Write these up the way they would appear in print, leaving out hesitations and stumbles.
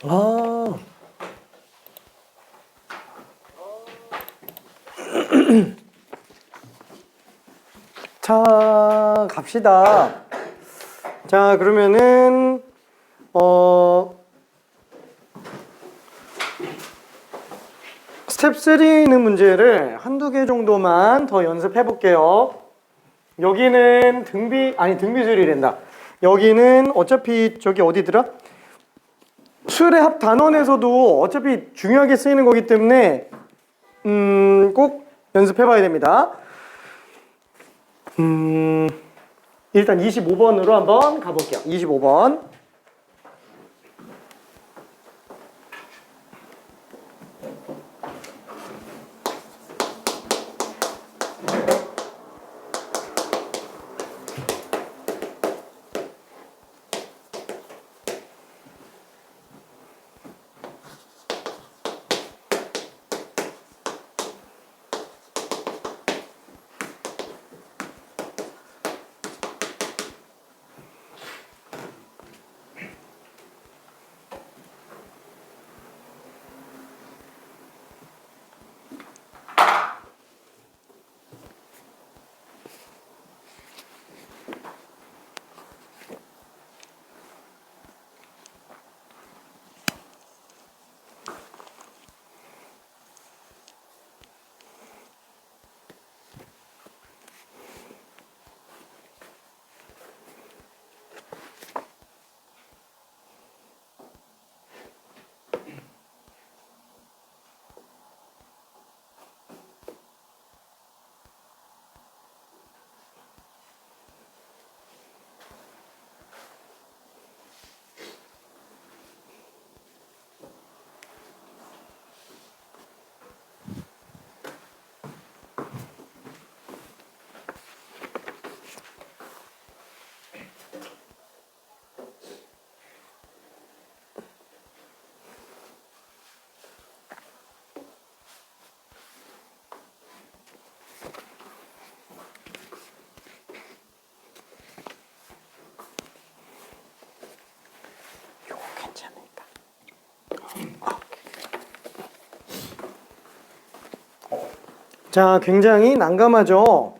아. 자, 갑시다. 자, 그러면은 스텝 3는 문제를 한두 개 정도만 더 연습해 볼게요. 여기는 등비술이란다. 여기는 어차피 저기 어디더라? 수열의 합 단원에서도 어차피 중요하게 쓰이는 거기 때문에 꼭 연습해 봐야 됩니다. 일단 25번으로 한번 가볼게요. 25번. 자, 굉장히 난감하죠?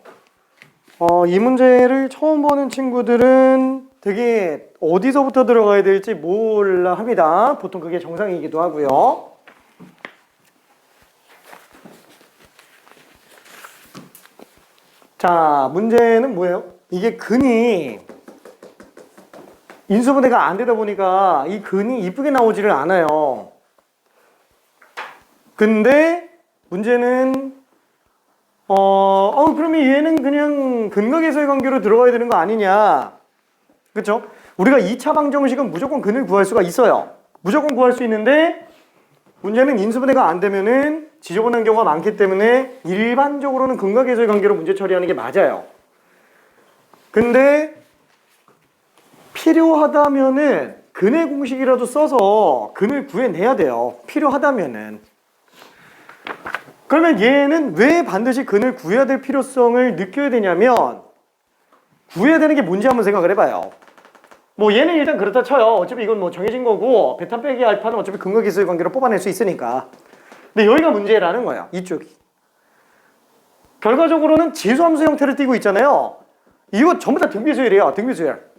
이 문제를 처음 보는 친구들은 되게 어디서부터 들어가야 될지 몰라 합니다. 보통 그게 정상이기도 하고요. 자, 문제는 뭐예요? 이게 근이 인수분해가 안 되다 보니까 이 근이 이쁘게 나오지를 않아요. 근데 문제는 그러면 얘는 그냥 근각에서의 관계로 들어가야 되는 거 아니냐. 그쵸? 우리가 2차 방정식은 무조건 근을 구할 수가 있어요. 무조건 구할 수 있는데 문제는 인수분해가 안 되면은 지저분한 경우가 많기 때문에 일반적으로는 근각에서의 관계로 문제 처리하는 게 맞아요. 근데 필요하다면은 근의 공식이라도 써서 근을 구해내야 돼요. 필요하다면은. 그러면 얘는 왜 반드시 근을 구해야 될 필요성을 느껴야 되냐면 구해야 되는 게 뭔지 한번 생각을 해봐요. 뭐 얘는 일단 그렇다 쳐요. 어차피 이건 뭐 정해진 거고 베타 빼기 알파는 어차피 근각에서의 관계로 뽑아낼 수 있으니까. 근데 여기가 문제라는 거야. 이쪽이. 결과적으로는 지수함수 형태를 띠고 있잖아요. 이거 전부 다 등비수열이에요. 등비수열.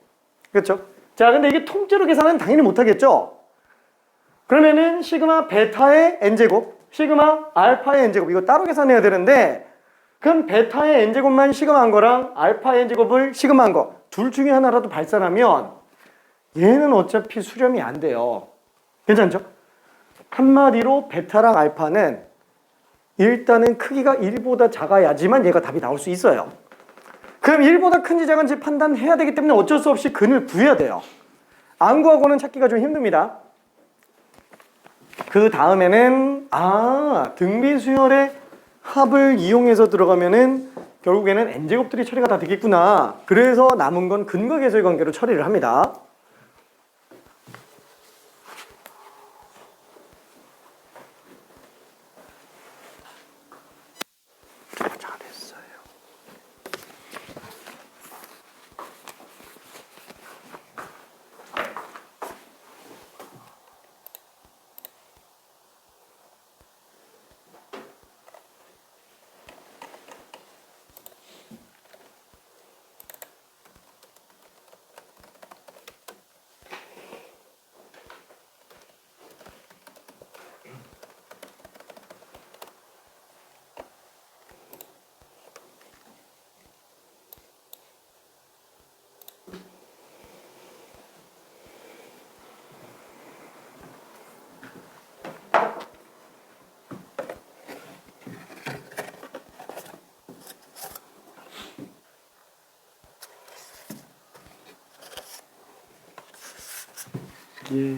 그렇죠? 자, 근데 이게 통째로 계산은 당연히 못하겠죠? 그러면은 시그마 베타의 n제곱, 시그마 알파의 n제곱 이거 따로 계산해야 되는데 그럼 베타의 n제곱만 시그마한 거랑 알파의 n제곱을 시그마한 거 둘 중에 하나라도 발산하면 얘는 어차피 수렴이 안 돼요. 괜찮죠? 한마디로 베타랑 알파는 일단은 크기가 1보다 작아야지만 얘가 답이 나올 수 있어요. 그럼 1보다 큰지 작은지 판단해야 되기 때문에 어쩔 수 없이 근을 구해야 돼요. 안 구하고는 찾기가 좀 힘듭니다. 그 다음에는 등비수열의 합을 이용해서 들어가면은 결국에는 n제곱들이 처리가 다 되겠구나. 그래서 남은 건 근각에서의 관계로 처리를 합니다. 잘했어요. 예.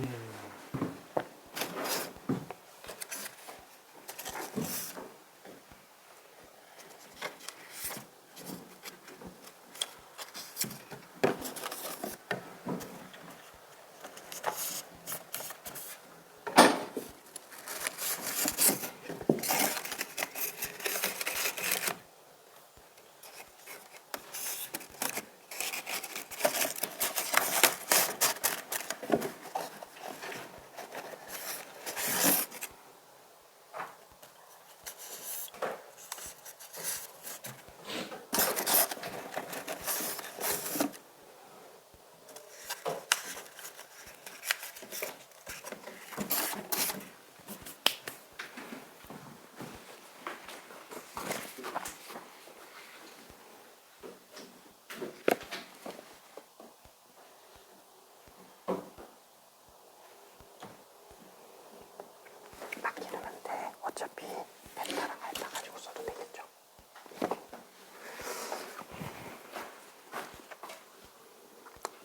바뀌면 안 돼. 어차피 베타랑 알파 가지고 써도 되겠죠.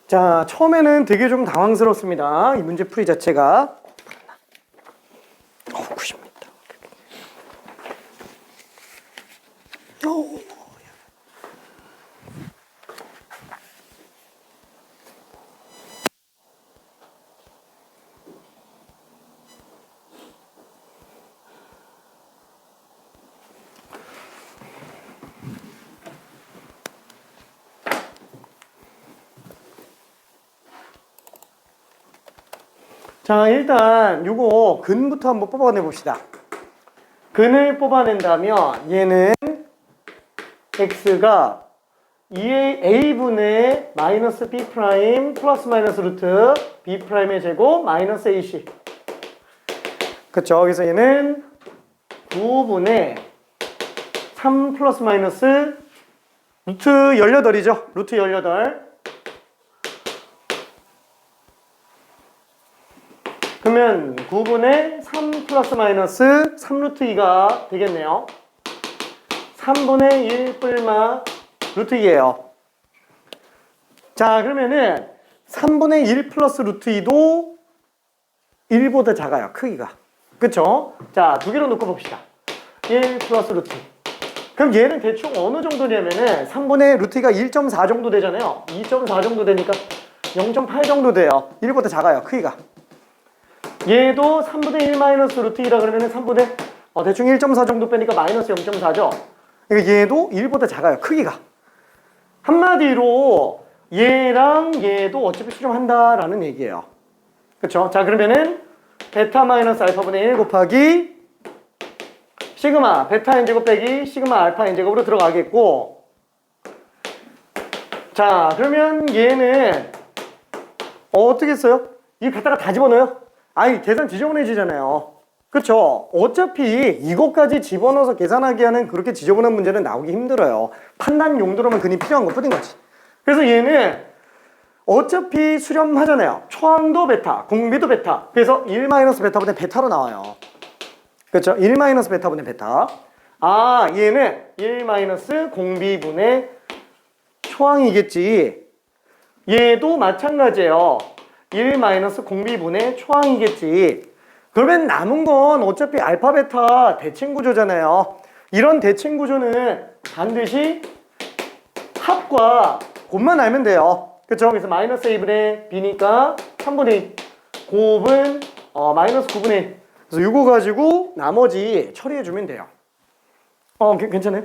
자, 처음에는 되게 좀 당황스럽습니다. 이 문제 풀이 자체가. 90m. 자, 일단 요거 근부터 한번 뽑아내 봅시다. 근을 뽑아낸다면 얘는 x가 2의 a분의 마이너스 b 프라임 플러스 마이너스 루트 b 프라임의 제곱 마이너스 ac. 그쵸? 그래서 얘는 9분의 3 플러스 마이너스 루트 18이죠. 루트 18. 그러면 9분의 3 플러스 마이너스 3루트 2가 되겠네요. 3분의 1 뿔마 루트 2예요. 자, 그러면은 3분의 1 플러스 루트 2도 1보다 작아요. 크기가. 그쵸? 자, 두 개로 놓고 봅시다. 1 플러스 루트 2. 그럼 얘는 대충 어느 정도냐면은 3분의 루트 2가 1.4 정도 되잖아요. 2.4 정도 되니까 0.8 정도 돼요. 1보다 작아요. 크기가. 얘도 3분의 1 마이너스 루트 2라 그러면은 3분의 대충 1.4 정도 빼니까 마이너스 0.4죠. 그러니까 얘도 1보다 작아요. 크기가. 한마디로 얘랑 얘도 어차피 수렴한다라는 얘기예요. 그쵸? 자, 그러면은 베타 마이너스 알파분의 1 곱하기 시그마 베타 n제곱 빼기 시그마 알파 n제곱으로 들어가겠고, 자, 그러면 얘는 어떻게 써요? 이 갖다가 다 집어넣어요? 아니, 계산 지저분해지잖아요. 그쵸? 어차피 이것까지 집어넣어서 계산하기 하는 그렇게 지저분한 문제는 나오기 힘들어요. 판단 용도로만 근이 필요한 것 뿐인 거지. 그래서 얘는 어차피 수렴하잖아요. 초항도 베타, 공비도 베타. 그래서 1 마이너스 베타분의 베타로 나와요. 그렇죠? 1 마이너스 베타분의 베타. 아, 얘는 1 마이너스 공비분의 초항이겠지. 얘도 마찬가지예요. 1 마이너스 공비분의 초항이겠지. 그러면 남은 건 어차피 알파 베타 대칭 구조잖아요. 이런 대칭 구조는 반드시 합과 곱만 알면 돼요. 그쵸? 그래서 마이너스 A분의 B니까 3분의 2. 곱은 마이너스 9분의 1. 그래서 이거 가지고 나머지 처리해주면 돼요. 괜찮아요?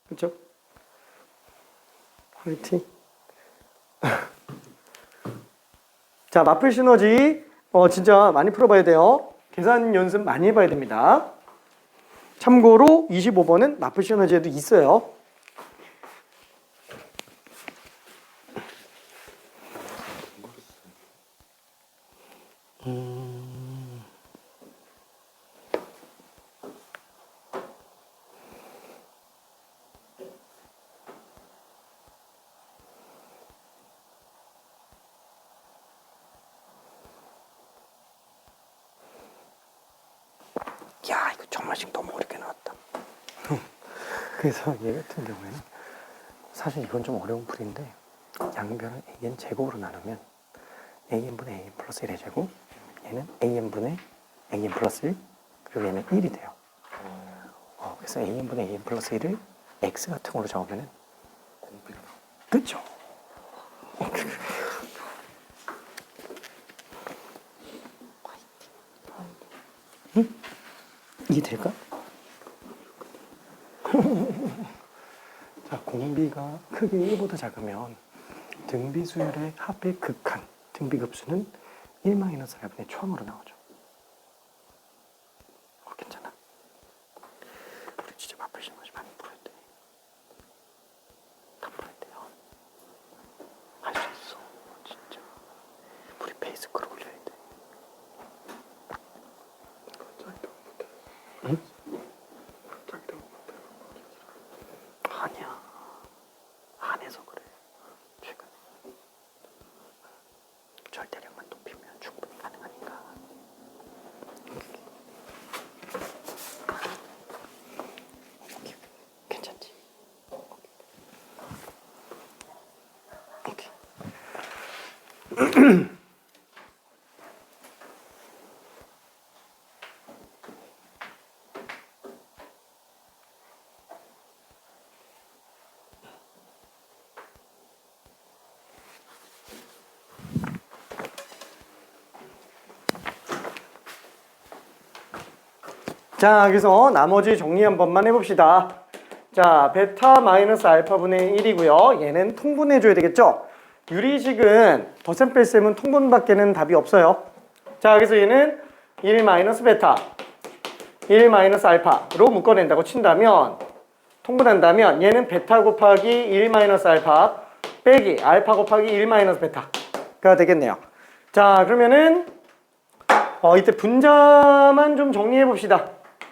그쵸? 화이팅. 자, 마플 시너지 진짜 많이 풀어봐야 돼요. 계산 연습 많이 해봐야 됩니다. 참고로 25번은 마플 시너지에도 있어요. 야, 이거 정말씩 너무 어렵게 나왔다. 그래서 얘 같은 경우에는 사실 이건 좀 어려운 풀인데 양변을 An 제곱으로 나누면 AN분의 AN 플러스 1의 제곱, 얘는 AN분의 AN 플러스 1, 그리고 얘는 1이 돼요. 그래서 AN분의 AN 플러스 1을 X 같은 걸로 적으면은 공비가 나와. 그쵸? 응? 이해될까? 자, 공비가 크게 1보다 작으면 등비수열의 합의 극한, 등비급수는 1-r분의 초항으로 나오죠. 괜찮아? 우리 진짜 마플 시험하지 많이 풀어야 돼. 다 풀어야 돼요. 할 수 있어, 진짜. 우리 페이스 끌어올려야 돼. 응? 아니야. 안 해서 그래. 최근에. 절대량만 높이면 충분히 가능하니까. 오케이. 괜찮지? 오케이. 자, 그래서 나머지 정리 한 번만 해봅시다. 자, 베타 마이너스 알파분의 1이고요. 얘는 통분해줘야 되겠죠? 유리식은 덧셈 뺄셈은 통분밖에는 답이 없어요. 자, 그래서 얘는 1 마이너스 베타, 1 마이너스 알파로 묶어낸다고 친다면, 통분한다면 얘는 베타 곱하기 1 마이너스 알파 빼기 알파 곱하기 1 마이너스 베타가 되겠네요. 자, 그러면은 이때 분자만 좀 정리해 봅시다.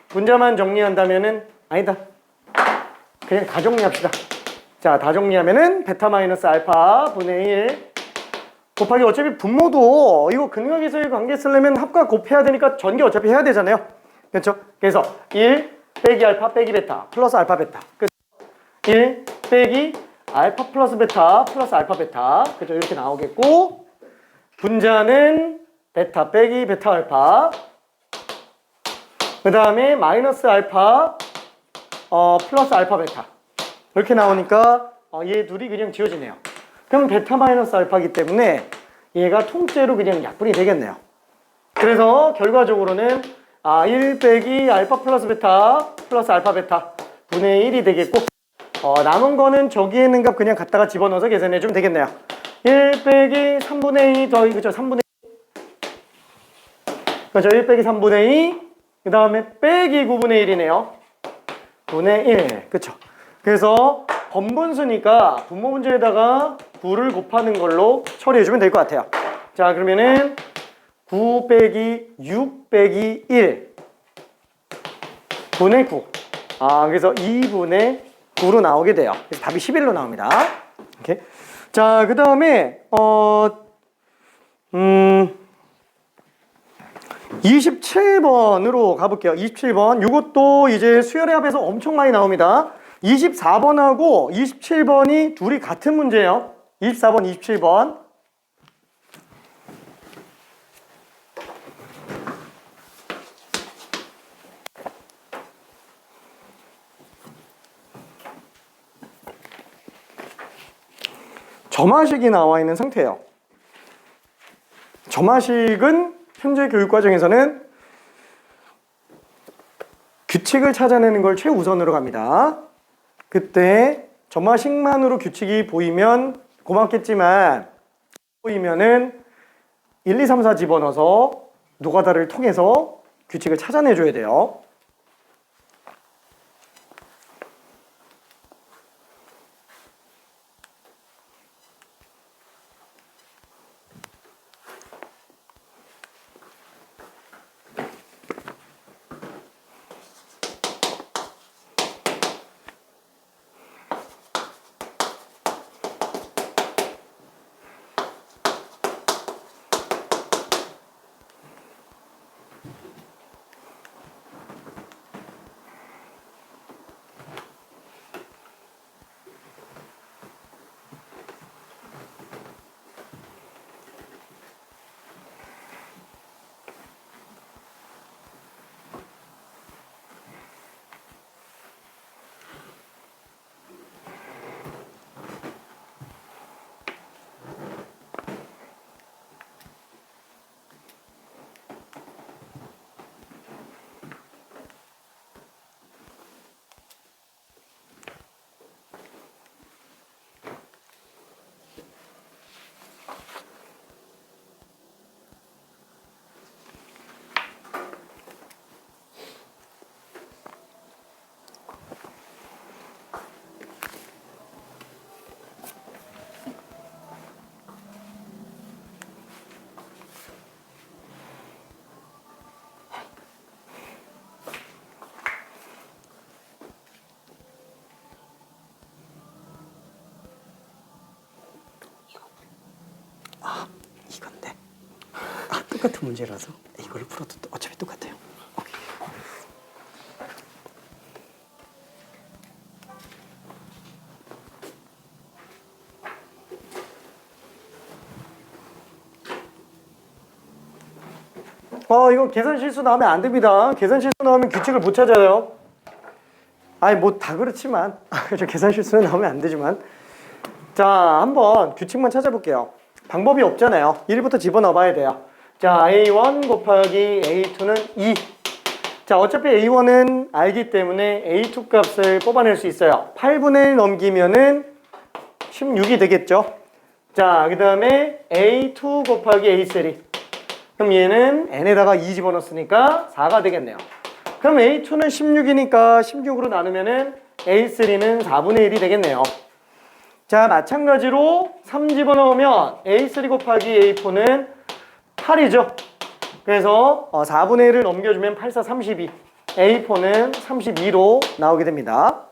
분자만 정리한다면은 아니다. 그냥 다 정리합시다. 자, 다 정리하면은 베타 마이너스 알파 분의 1 곱하기 어차피 분모도 이거 근각에서의 관계 쓰려면 합과 곱해야 되니까 전개 어차피 해야 되잖아요. 그렇죠? 그래서 1 빼기 알파 빼기 베타 플러스 알파 베타 끝. 1 빼기 알파 플러스 베타 플러스 알파 베타 그죠? 이렇게 나오겠고 분자는 베타 빼기 베타 알파 그 다음에 마이너스 알파 플러스 알파 베타 이렇게 나오니까 얘 둘이 그냥 지워지네요. 그럼 베타 마이너스 알파이기 때문에 얘가 통째로 그냥 약분이 되겠네요. 그래서 결과적으로는 1 빼기 알파 플러스 베타 플러스 알파 베타 분의 1이 되겠고 남은 거는 저기에 있는 값 그냥 갖다가 집어넣어서 계산해 주면 되겠네요. 1 빼기 3분의 2 더하기 그죠? 3분의 2 그죠? 1 빼기 3분의 2 그 다음에 빼기 9분의 1이네요. 분의 1 그쵸? 그래서 번분수니까 분모 문제에다가 9를 곱하는 걸로 처리해 주면 될 것 같아요. 자, 그러면은 9 빼기 6 빼기 1 분의 9 그래서 2분의 9로 나오게 돼요. 그래서 답이 11로 나옵니다. 오케이. 자, 그 다음에 27번으로 가볼게요. 27번. 이것도 이제 수열의 합에서 엄청 많이 나옵니다. 24번하고 27번이 둘이 같은 문제예요. 24번, 27번. 점화식이 나와 있는 상태예요. 점화식은 현재 교육과정에서는 규칙을 찾아내는 걸 최우선으로 갑니다. 그때 점화식만으로 규칙이 보이면 고맙겠지만 보이면은 1, 2, 3, 4 집어넣어서 노가다를 통해서 규칙을 찾아내줘야 돼요. 똑같은 문제라서 이거를 풀어도 어차피 똑같아요. 오케이. 이거 계산 실수 나오면 안 됩니다. 계산 실수 나오면 규칙을 못 찾아요. 아니, 뭐 다 그렇지만. 그렇죠. 계산 실수는 나오면 안 되지만. 자, 한번 규칙만 찾아볼게요. 방법이 없잖아요. 1부터 집어넣어 봐야 돼요. 자, A1 곱하기 A2는 2. 자, 어차피 A1은 알기 때문에 A2 값을 뽑아낼 수 있어요. 8분의 1 넘기면은 16이 되겠죠. 자, 그 다음에 A2 곱하기 A3. 그럼 얘는 n에다가 2 집어넣었으니까 4가 되겠네요. 그럼 A2는 16이니까 16으로 나누면은 A3는 4분의 1이 되겠네요. 자, 마찬가지로 3 집어넣으면 A3 곱하기 A4는 8이죠. 그래서 4분의 1을 넘겨주면 8, 4, 32. A4는 32로 나오게 됩니다.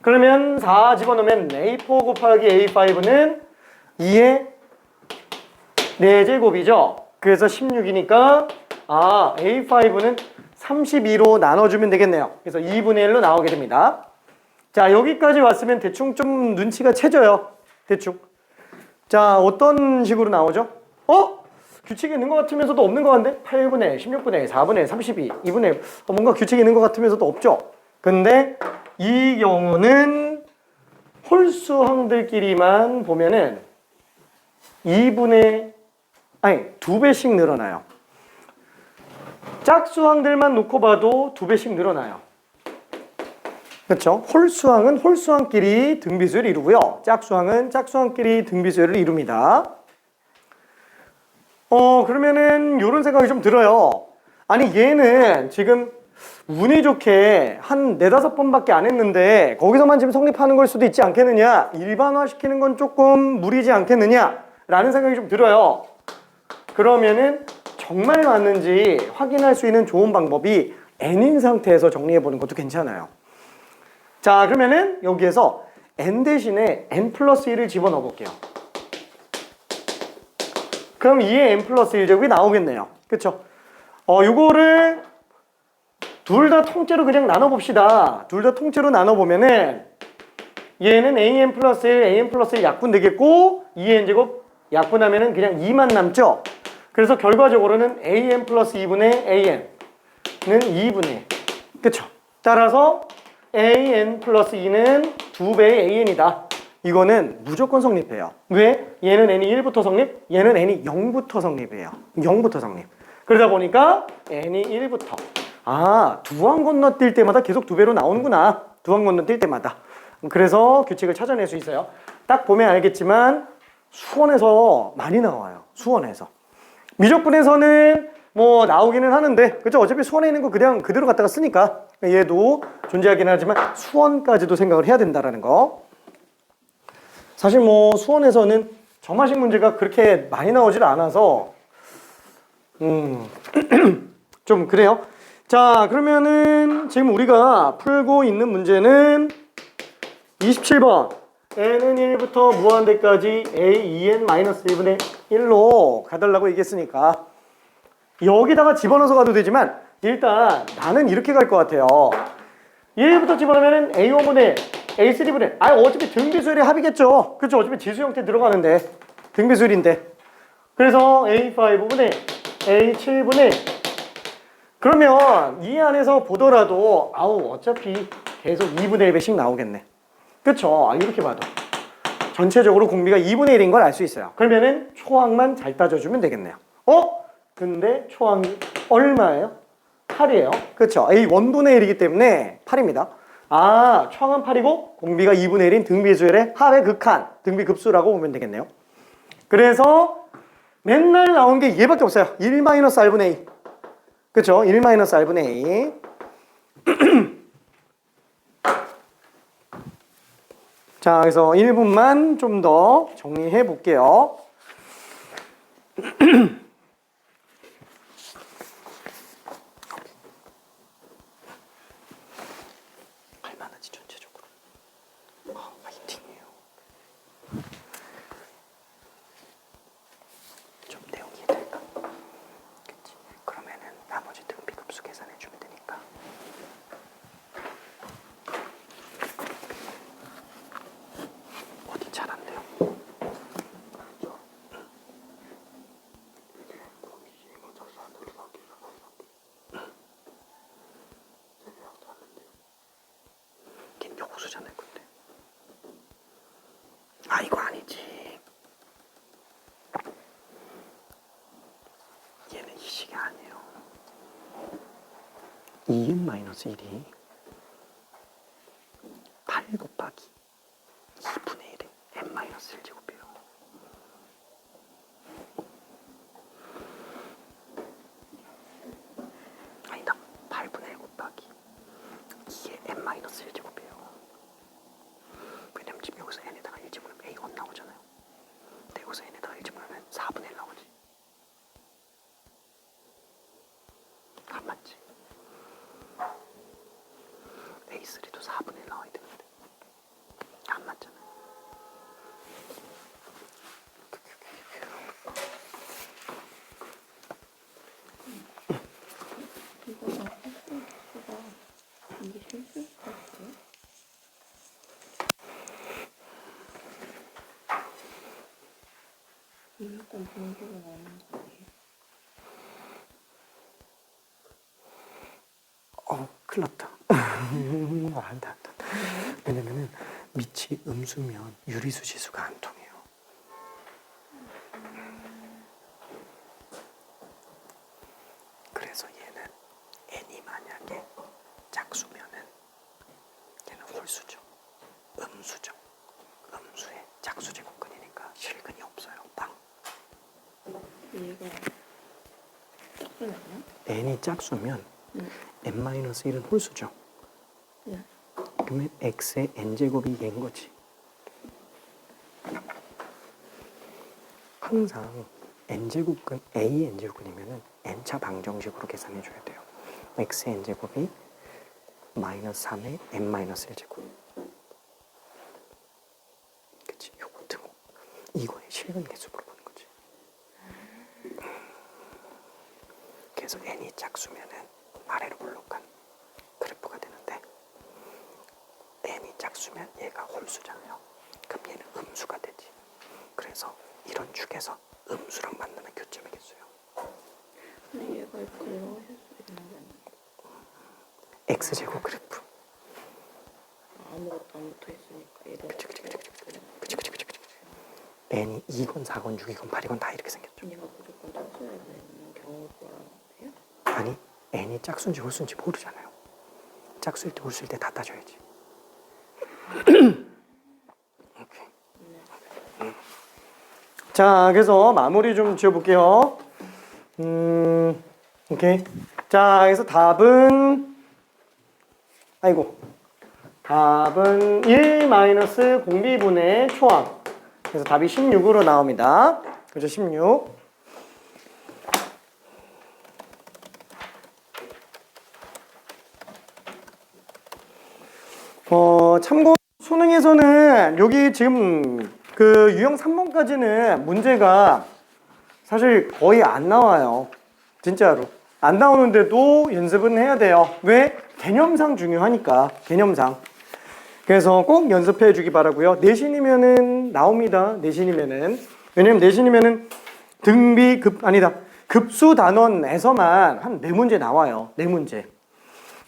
그러면 4 집어넣으면 A4 곱하기 A5는 2의 4제곱이죠. 그래서 16이니까 A5는 32로 나눠주면 되겠네요. 그래서 2분의 1로 나오게 됩니다. 자, 여기까지 왔으면 대충 좀 눈치가 채져요. 대충. 자, 어떤 식으로 나오죠? 규칙이 있는 것 같으면서도 없는 것 같은데? 8분의 1, 16분의 1, 4분의 1, 32, 2분의 1. 뭔가 규칙이 있는 것 같으면서도 없죠? 근데 이 경우는 홀수항들끼리만 보면은 2배씩 늘어나요. 짝수항들만 놓고 봐도 2배씩 늘어나요. 그렇죠? 홀수항은 홀수항끼리 등비수를 이루고요. 짝수항은 짝수항끼리 등비수를 이룹니다. 그러면은 이런 생각이 좀 들어요. 아니, 얘는 지금 운이 좋게 한 4-5번밖에 안 했는데 거기서만 지금 성립하는 걸 수도 있지 않겠느냐? 일반화시키는 건 조금 무리지 않겠느냐? 라는 생각이 좀 들어요. 그러면은 정말 맞는지 확인할 수 있는 좋은 방법이 n인 상태에서 정리해보는 것도 괜찮아요. 자, 그러면은 여기에서 n 대신에 n 플러스 1을 집어넣어 볼게요. 그럼 2의 n 플러스 1제곱이 나오겠네요. 그쵸? 요거를 둘 다 통째로 그냥 나눠봅시다. 둘 다 통째로 나눠보면은 얘는 an 플러스 1, an 플러스 1 약분 되겠고 2n제곱 약분하면은 그냥 2만 남죠? 그래서 결과적으로는 an 플러스 2분의 an는 2분의 1. 그쵸? 따라서 an 플러스 2는 2배의 an이다. 이거는 무조건 성립해요. 왜? 얘는 n이 1부터 성립, 얘는 n이 0부터 성립해요. 0부터 성립. 그러다 보니까 n이 1부터. 두 항 건너뛸 때마다 계속 2배로 나오는구나. 두 항 건너뛸 때마다. 그래서 규칙을 찾아낼 수 있어요. 딱 보면 알겠지만 수원에서 많이 나와요. 수원에서. 미적분에서는 뭐 나오기는 하는데, 그죠? 어차피 수원에 있는 거 그냥 그대로 갖다가 쓰니까 얘도 존재하긴 하지만 수원까지도 생각을 해야 된다라는 거. 사실 뭐 수원에서는 점화식 문제가 그렇게 많이 나오질 않아서 좀 그래요. 자, 그러면은 지금 우리가 풀고 있는 문제는 27번 n은 1부터 무한대까지 a2n-1분의 1로 가달라고 얘기했으니까 여기다가 집어넣어서 가도 되지만 일단 나는 이렇게 갈 것 같아요. 1부터 집어넣으면 a1분의 a3분의 어차피 등비수열의 합이겠죠. 그렇죠? 어차피 지수 형태 들어가는데 등비수열인데 그래서 a5분의 a7분의 그러면 이 안에서 보더라도 어차피 계속 2분의 1배씩 나오겠네. 그쵸? 이렇게 봐도 전체적으로 공비가 2분의 1인 걸 알 수 있어요. 그러면은 초항만 잘 따져주면 되겠네요. 근데 초항이 얼마예요? 8이에요. 그쵸? A 1분의 1이기 때문에 8입니다. 초항은 8이고 공비가 2분의 1인 등비수열의 합의 극한, 등비급수라고 보면 되겠네요. 그래서 맨날 나온 게 얘밖에 없어요. 1-R분의 A. 그쵸? 1-R분의 A. 자, 그래서 1분만 좀 더 정리해 볼게요. 할만하지, 전체적으로. 화이팅이에요. 좀 내용이 될까? 2n-1이 8 곱하기 2분의 1의 n-1제곱이에요. 아니다. 8분의 1 곱하기 2의 n-1제곱이에요. 왜냐면 지금 여기서 n에다가 1 집어넣으면 a가 1 나오잖아요. 근데 여기서 n에다가 1 집어넣으면 4분의 1 나오지. 안 맞지? A3도 4분의 1 나와야 되는데 안 맞잖아. 이게 실수일 것 같아요. 무조건 분수가 나오는 거 아니에요? 큰일 났다. 안 돼. 왜냐면은 밑이 음수면 유리수 지수가 안 통해요. 그래서 얘는 n이 만약에 짝수면은 얘는 홀수죠. 음수죠. 음수의 짝수제곱근이니까 실근이 없어요. 빵. 얘가 짝수네요? n이 짝수면 n-1은 홀수죠. 네. 그러면 x의 n제곱이 얘인 거지. 항상 n제곱근, a n제곱근이면은 n차 방정식으로 계산해 줘야 돼요. x의 n제곱이 마이너스 3의 n-1제곱. 그치? 요거 등호. 이거의 실근 개수로 보는 거지. 그래서 n이 짝수면은 아래로 볼록한 그래프가 되는데 n이 짝수면 얘가 홀수잖아요. 그럼 얘는 음수가 되지. 그래서 이런 축에서 음수랑 만나는 교점의 개수예요. 근데 얘가 이렇게 올라가실 수 있는 게 아니에요? x제곱 그래프. 아무것도 안 붙어 있으니까 얘를 그치. n이 2건, 4건, 6이건, 8이건 다 이렇게 생겼죠. 얘가 무조건 짝수여야 되는 경우를 말하는 거예요? 아니, n이 짝수인지 홀수인지 모르잖아요. 짝수일 때 홀수일 때 다 따져야지. 오케이. 자, 그래서 마무리 좀 지어볼게요. 오케이. 자, 그래서 답은, 답은 1 공비분의 초항. 그래서 답이 16으로 나옵니다. 그죠, 16. 참고 수능에서는 여기 지금 그 유형 3번까지는 문제가 사실 거의 안 나와요. 진짜로. 안 나오는데도 연습은 해야 돼요. 왜? 개념상 중요하니까. 개념상. 그래서 꼭 연습해 주기 바라고요. 내신이면은 나옵니다. 내신이면은. 왜냐면 내신이면은 급수 단원에서만 한 4문제 나와요. 4문제.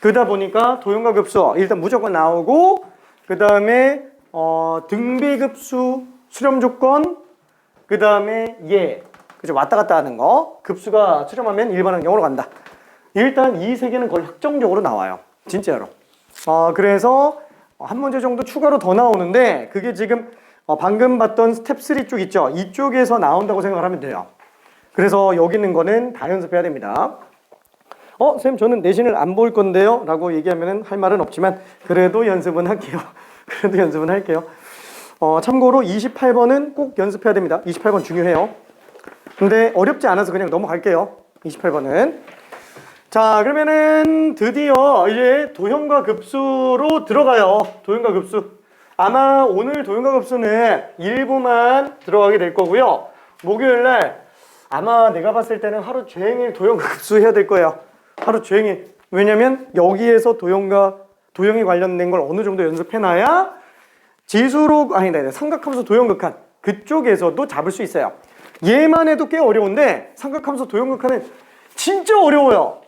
그러다 보니까 도형과 급수 일단 무조건 나오고, 그 다음에 등비급수 수렴 조건, 그 다음에 그죠, 왔다 갔다 하는 거, 급수가 수렴하면 일반 환경으로 간다. 일단 이 세 개는 거의 확정적으로 나와요. 진짜로. 그래서 한 문제 정도 추가로 더 나오는데, 그게 지금 방금 봤던 스텝 3 쪽 있죠. 이쪽에서 나온다고 생각을 하면 돼요. 그래서 여기 있는 거는 다 연습해야 됩니다. 쌤, 저는 내신을 안 볼 건데요 라고 얘기하면 할 말은 없지만 그래도 연습은 할게요. 그래도 연습은 할게요. 참고로 28번은 꼭 연습해야 됩니다. 28번 중요해요. 근데 어렵지 않아서 그냥 넘어갈게요. 28번은. 자, 그러면은 드디어 이제 도형과 급수로 들어가요. 도형과 급수. 아마 오늘 도형과 급수는 일부만 들어가게 될 거고요. 목요일날 아마 내가 봤을 때는 하루 종일 도형과 급수 해야 될 거예요. 하루 종일. 왜냐면 여기에서 도형이 관련된 걸 어느 정도 연습해놔야 삼각함수 도형극한 그쪽에서도 잡을 수 있어요. 얘만 해도 꽤 어려운데 삼각함수 도형극한은 진짜 어려워요.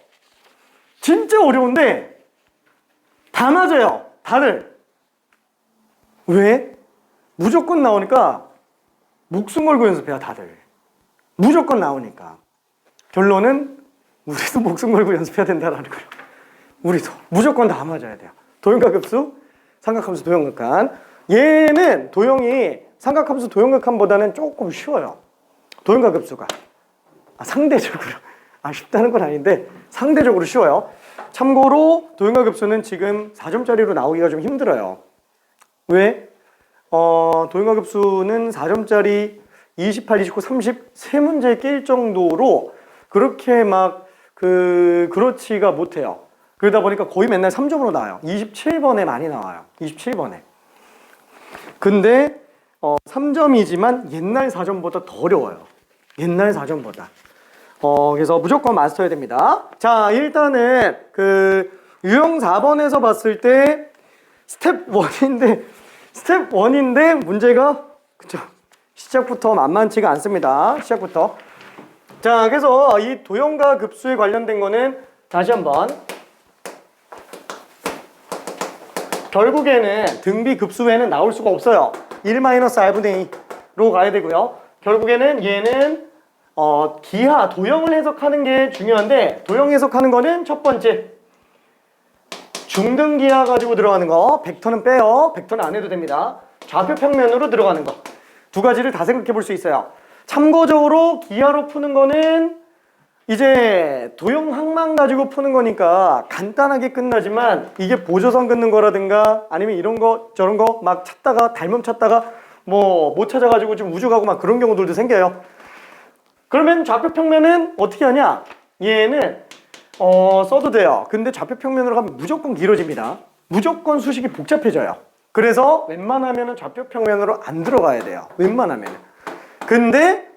진짜 어려운데 다 맞아요. 다들. 왜? 무조건 나오니까 목숨 걸고 연습해요. 다들. 무조건 나오니까. 결론은 우리도 목숨 걸고 연습해야 된다라는 거예요. 우리도 무조건 다 맞아야 돼요. 도형가급수, 삼각함수, 도형극한. 얘는 도형이 삼각함수, 도형극한보다는 조금 쉬워요. 도형가급수가. 상대적으로. 쉽다는 건 아닌데 상대적으로 쉬워요. 참고로 도형가급수는 지금 4점짜리로 나오기가 좀 힘들어요. 왜? 도형가급수는 4점짜리 28, 29, 30 세 문제 낄 정도로 그렇게 막 그렇지가 못해요. 그러다 보니까 거의 맨날 3점으로 나와요. 27번에 많이 나와요. 27번에. 근데 3점이지만 옛날 4점보다 더 어려워요. 옛날 4점보다. 그래서 무조건 마스터해야 됩니다. 자, 일단은 유형 4번에서 봤을 때 스텝 1인데 문제가 그쵸? 시작부터 만만치가 않습니다. 시작부터. 자, 그래서 이 도형과 급수에 관련된 거는 다시 한번 결국에는 등비 급수 외에는 나올 수가 없어요. 1-r분의 2로 가야 되고요. 결국에는 얘는 기하, 도형을 해석하는 게 중요한데 도형 해석하는 거는 첫 번째 중등기하 가지고 들어가는 거, 벡터는 빼요. 벡터는 안 해도 됩니다. 좌표 평면으로 들어가는 거. 두 가지를 다 생각해 볼 수 있어요. 참고적으로 기하로 푸는 거는 이제 도형항만 가지고 푸는 거니까 간단하게 끝나지만 이게 보조선 긋는 거라든가 아니면 이런 거 저런 거 막 찾다가 닮음 찾다가 뭐 못 찾아가지고 좀 우주 가고 막 그런 경우들도 생겨요. 그러면 좌표 평면은 어떻게 하냐? 얘는 써도 돼요. 근데 좌표 평면으로 가면 무조건 길어집니다. 무조건 수식이 복잡해져요. 그래서 웬만하면 좌표 평면으로 안 들어가야 돼요. 웬만하면. 근데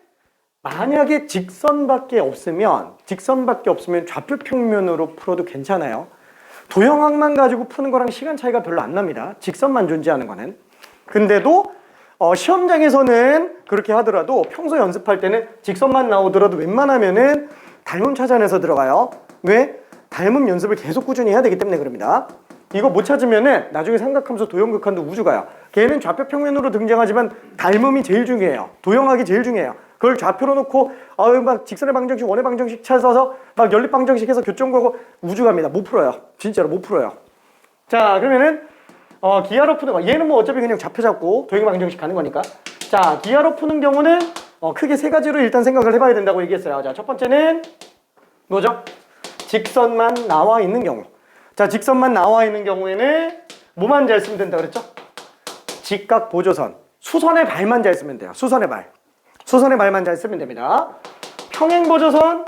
만약에 직선밖에 없으면 좌표 평면으로 풀어도 괜찮아요. 도형항만 가지고 푸는 거랑 시간 차이가 별로 안 납니다. 직선만 존재하는 거는. 근데도 시험장에서는 그렇게 하더라도 평소 연습할 때는 직선만 나오더라도 웬만하면은 닮음 찾아내서 들어가요. 왜? 닮음 연습을 계속 꾸준히 해야 되기 때문에 그럽니다. 이거 못 찾으면은 나중에 삼각함수 도형극한도 우주 가요. 걔는 좌표 평면으로 등장하지만 닮음이 제일 중요해요. 도형하기 제일 중요해요. 그걸 좌표로 놓고 막 직선의 방정식, 원의 방정식 찾아서 막 연립 방정식 해서 교점하고 우주 갑니다. 못 풀어요. 진짜로 못 풀어요. 자, 그러면은 기하로 푸는 거. 얘는 뭐 어차피 그냥 좌표 잡고 도형 방정식 가는 거니까. 자, 기하로 푸는 경우는 크게 세 가지로 일단 생각을 해봐야 된다고 얘기했어요. 자, 첫 번째는 뭐죠? 직선만 나와 있는 경우. 자, 직선만 나와 있는 경우에는 뭐만 잘 쓰면 된다 그랬죠? 직각 보조선. 수선의 발만 잘 쓰면 돼요. 수선의 발. 수선의 발만 잘 쓰면 됩니다. 평행 보조선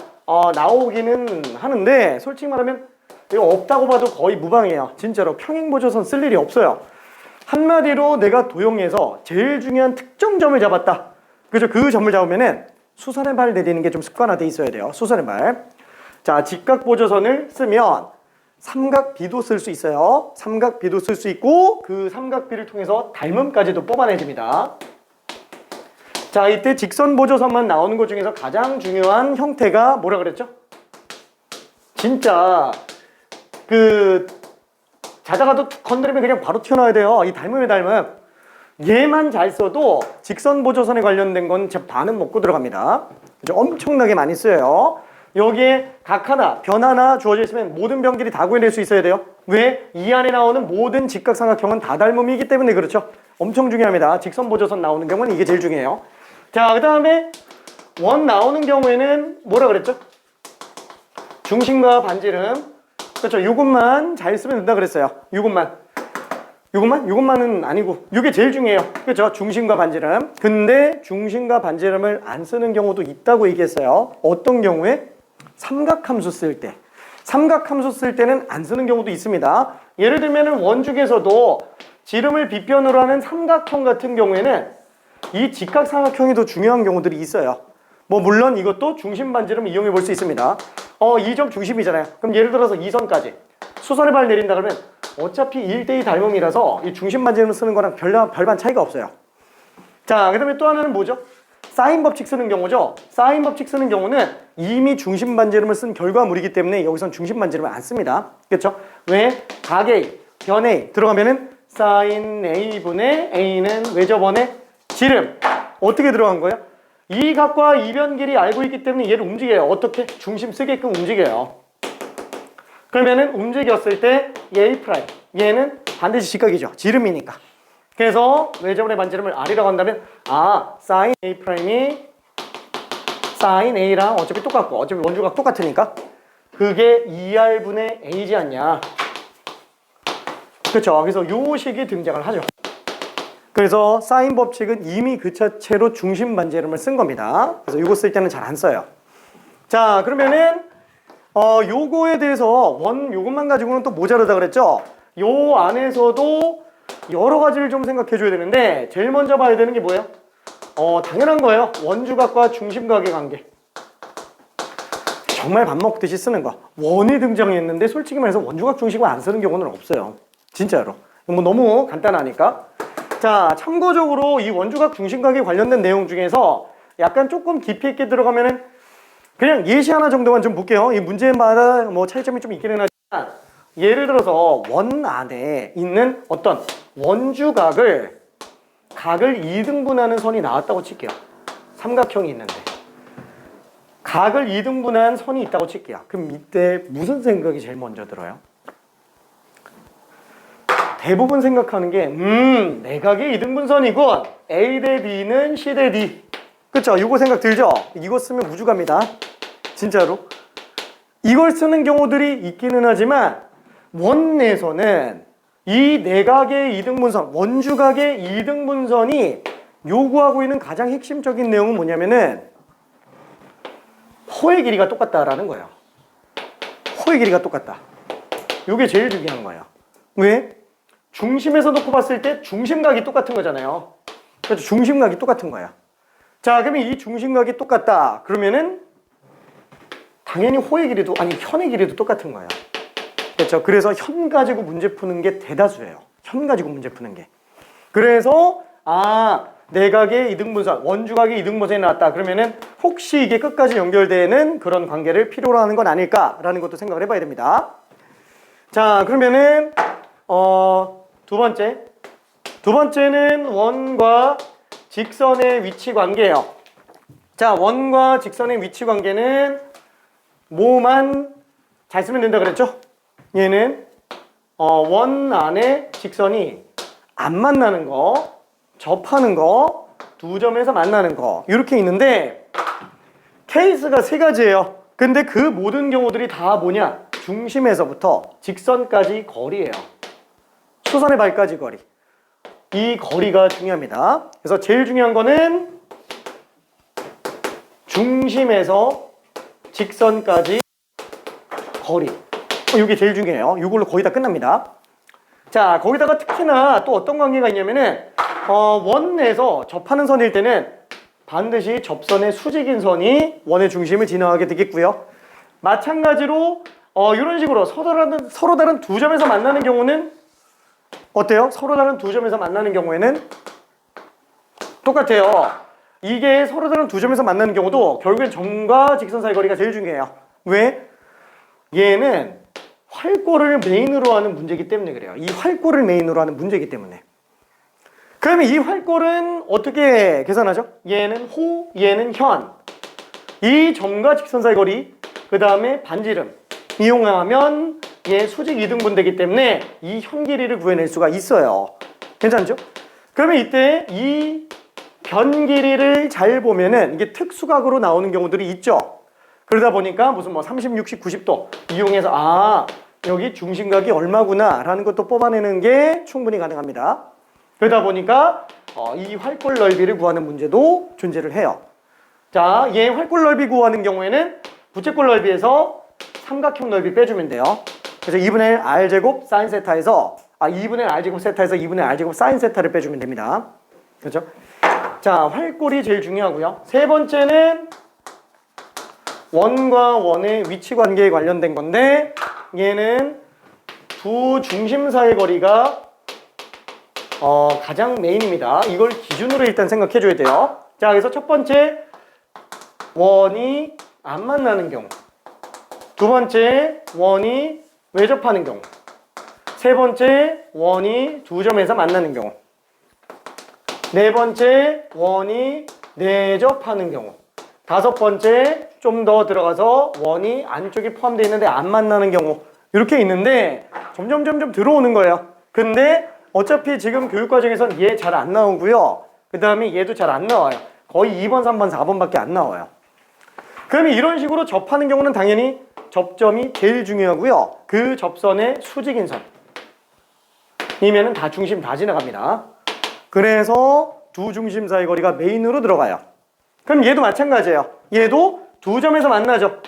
나오기는 하는데 솔직히 말하면 이거 없다고 봐도 거의 무방해요. 진짜로 평행 보조선 쓸 일이 없어요. 한마디로 내가 도형에서 제일 중요한 특정점을 잡았다. 그죠? 그 점을 잡으면은 수선의 발 내리는 게 좀 습관화돼 있어야 돼요. 수선의 발. 자, 직각 보조선을 쓰면 삼각비도 쓸 수 있어요. 삼각비도 쓸 수 있고 그 삼각비를 통해서 닮음까지도 뽑아내줍니다. 자, 이때 직선 보조선만 나오는 것 중에서 가장 중요한 형태가 뭐라 그랬죠? 진짜 자다가도 툭 건드리면 그냥 바로 튀어나와야 돼요. 이 닮음의 닮음. 얘만 잘 써도 직선 보조선에 관련된 건 제 반은 먹고 들어갑니다. 그죠? 엄청나게 많이 쓰여요. 여기에 각 하나, 변 하나 주어져 있으면 모든 변끼리 다 구해낼 수 있어야 돼요. 왜? 이 안에 나오는 모든 직각삼각형은 다 닮음이기 때문에 그렇죠. 엄청 중요합니다. 직선 보조선 나오는 경우는 이게 제일 중요해요. 자, 그 다음에 원 나오는 경우에는 뭐라 그랬죠? 중심과 반지름. 그렇죠. 요것만 잘 쓰면 된다 그랬어요. 요것만은 아니고 요게 제일 중요해요. 그렇죠. 중심과 반지름. 근데 중심과 반지름을 안 쓰는 경우도 있다고 얘기했어요. 어떤 경우에? 삼각함수 쓸 때. 삼각함수 쓸 때는 안 쓰는 경우도 있습니다. 예를 들면 원 중에서도 지름을 빗변으로 하는 삼각형 같은 경우에는 이 직각삼각형이 더 중요한 경우들이 있어요. 뭐 물론 이것도 중심 반지름을 이용해 볼 수 있습니다. 이 점 중심이잖아요. 그럼 예를 들어서 2선까지 수선의 발 내린다 그러면 어차피 1대2 닮음이라서 이 중심 반지름을 쓰는 거랑 별반 차이가 없어요. 자, 그 다음에 또 하나는 뭐죠? 사인 법칙 쓰는 경우죠. 사인 법칙 쓰는 경우는 이미 중심 반지름을 쓴 결과물이기 때문에 여기선 중심 반지름을 안 씁니다. 그렇죠? 왜? 각 A, 변 A 들어가면은 사인 A분의 A는 외접원의 지름. 어떻게 들어간 거예요? 이 각과 이 변 길이 알고 있기 때문에 얘를 움직여요. 어떻게? 중심 쓰게끔 움직여요. 그러면은 움직였을 때 A 프라임 얘는 반드시 직각이죠. 지름이니까. 그래서 외접원의 반지름을 R이라고 한다면 사인 A 프라임이 사인 A랑 어차피 똑같고 어차피 원주각 똑같으니까 그게 2R분의 A지 않냐. 그렇죠. 그래서 요 식이 등장을 하죠. 그래서 사인 법칙은 이미 그 자체로 중심 반지름을 쓴 겁니다. 그래서 요거 쓸 때는 잘 안 써요. 자, 그러면은 요거에 대해서 요것만 가지고는 또 모자르다 그랬죠? 요 안에서도 여러 가지를 좀 생각해 줘야 되는데 제일 먼저 봐야 되는 게 뭐예요? 당연한 거예요. 원주각과 중심각의 관계. 정말 밥 먹듯이 쓰는 거. 원이 등장했는데 솔직히 말해서 원주각 중심을 안 쓰는 경우는 없어요. 진짜로. 뭐 너무 간단하니까. 자, 참고적으로 이 원주각 중심각에 관련된 내용 중에서 약간 조금 깊이 있게 들어가면은 그냥 예시 하나 정도만 좀 볼게요. 이 문제마다 뭐 차이점이 좀 있기는 하지만 예를 들어서 원 안에 있는 어떤 원주각을 각을 2등분하는 선이 나왔다고 칠게요. 삼각형이 있는데 각을 2등분한 선이 있다고 칠게요. 그럼 이때 무슨 생각이 제일 먼저 들어요? 대부분 생각하는 게 내각의 2등분선이군. A 대 B는 C 대 D. 그쵸? 이거 생각 들죠? 이거 쓰면 우주갑니다. 진짜로. 이걸 쓰는 경우들이 있기는 하지만 원에서는 이 내각의 2등분선, 원주각의 2등분선이 요구하고 있는 가장 핵심적인 내용은 뭐냐면은 호의 길이가 똑같다라는 거예요. 호의 길이가 똑같다. 이게 제일 중요한 거예요. 왜? 중심에서 놓고 봤을 때 중심각이 똑같은 거잖아요. 그렇죠? 중심각이 똑같은 거야. 자, 그러면 이 중심각이 똑같다. 그러면은 당연히 호의 길이도 현의 길이도 똑같은 거예요. 그렇죠? 그래서 현 가지고 문제 푸는 게 대다수예요. 현 가지고 문제 푸는 게. 그래서 내각의 2등분선, 원주각의 2등분선이 나왔다. 그러면은 혹시 이게 끝까지 연결되는 그런 관계를 필요로 하는 건 아닐까라는 것도 생각을 해봐야 됩니다. 자, 그러면은 두 번째는 원과 직선의 위치 관계예요. 자, 원과 직선의 위치 관계는 뭐만 잘 쓰면 된다 그랬죠? 얘는 원 안에 직선이 안 만나는 거, 접하는 거, 두 점에서 만나는 거 이렇게 있는데 케이스가 세 가지예요. 근데 그 모든 경우들이 다 뭐냐? 중심에서부터 직선까지 거리예요. 수선의 발까지 거리. 이 거리가 중요합니다. 그래서 제일 중요한 거는 중심에서 직선까지 거리. 이게 제일 중요해요. 이걸로 거의 다 끝납니다. 자, 거기다가 특히나 또 어떤 관계가 있냐면은 원에서 접하는 선일 때는 반드시 접선의 수직인 선이 원의 중심을 지나가게 되겠고요. 마찬가지로 이런 식으로 서로 다른 두 점에서 만나는 경우는 어때요? 서로 다른 두 점에서 만나는 경우에는 똑같아요. 이게 서로 다른 두 점에서 만나는 경우도 결국엔 점과 직선 사이 거리가 제일 중요해요. 왜? 얘는 활골을 메인으로 하는 문제이기 때문에 그래요. 이 활골을 메인으로 하는 문제이기 때문에. 그러면 이 활골은 어떻게 계산하죠? 얘는 호, 얘는 현. 이 점과 직선 사이 거리, 그 다음에 반지름 이용하면 얘 수직 2등분 되기 때문에 이 현 길이를 구해낼 수가 있어요. 괜찮죠? 그러면 이때 이 변 길이를 잘 보면은 이게 특수각으로 나오는 경우들이 있죠. 그러다 보니까 무슨 30, 60, 90도 이용해서 여기 중심각이 얼마구나 라는 것도 뽑아내는 게 충분히 가능합니다. 그러다 보니까 이 활골 넓이를 구하는 문제도 존재를 해요. 자, 얘 활골 넓이 구하는 경우에는 부채꼴 넓이에서 삼각형 넓이 빼주면 돼요. 그래서 2분의 1 r제곱 사인 세타에서 2분의 1 r제곱 세타에서 2분의 1 r제곱 사인 세타를 빼주면 됩니다. 그렇죠? 자, 활골이 제일 중요하고요. 세 번째는 원과 원의 위치 관계에 관련된 건데 얘는 두 중심 사이 거리가 가장 메인입니다. 이걸 기준으로 일단 생각해 줘야 돼요. 자, 그래서 첫 번째 원이 안 만나는 경우, 두 번째 원이 외접하는 경우, 세 번째 원이 두 점에서 만나는 경우, 네 번째 원이 내접하는 경우, 다섯 번째 좀 더 들어가서 원이 안쪽에 포함되어 있는데 안 만나는 경우 이렇게 있는데 점점 들어오는 거예요. 근데 어차피 지금 교육과정에선 얘 잘 안 나오고요. 그 다음에 얘도 잘 안 나와요. 거의 2번, 3번, 4번밖에 안 나와요. 그러면 이런 식으로 접하는 경우는 당연히 접점이 제일 중요하고요. 그 접선의 수직인선 이면은 다 중심 다 지나갑니다. 그래서 두 중심 사이 거리가 메인으로 들어가요. 그럼 얘도 마찬가지예요. 얘도 두 점에서 만나죠.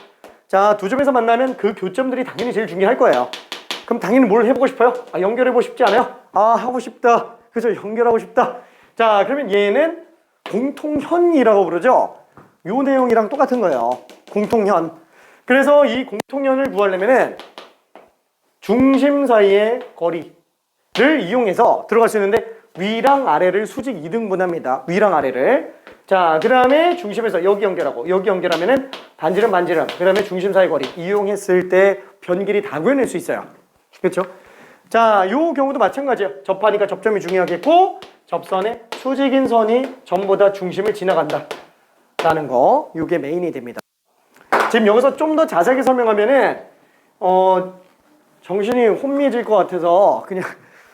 자, 두 점에서 만나면 그 교점들이 당연히 제일 중요할 거예요. 그럼 당연히 뭘 해보고 싶어요? 아, 연결해보고 싶지 않아요? 아, 하고 싶다. 그죠? 연결하고 싶다. 자, 그러면 얘는 공통현이라고 부르죠? 요 내용이랑 똑같은 거예요. 공통현. 그래서 이 공통현을 구하려면은 중심 사이의 거리를 이용해서 들어갈 수 있는데 위랑 아래를 수직 2등분합니다. 위랑 아래를. 자, 그 다음에 중심에서 여기 연결하고 여기 연결하면은 반지름, 그 다음에 중심 사이 거리 이용했을 때 변길이 다 구해낼 수 있어요. 그렇죠? 자, 요 경우도 마찬가지예요. 접하니까 접점이 중요하겠고 접선의 수직인 선이 전부 다 중심을 지나간다 라는 거, 이게 메인이 됩니다. 지금 여기서 좀 더 자세하게 설명하면은 정신이 혼미해질 것 같아서 그냥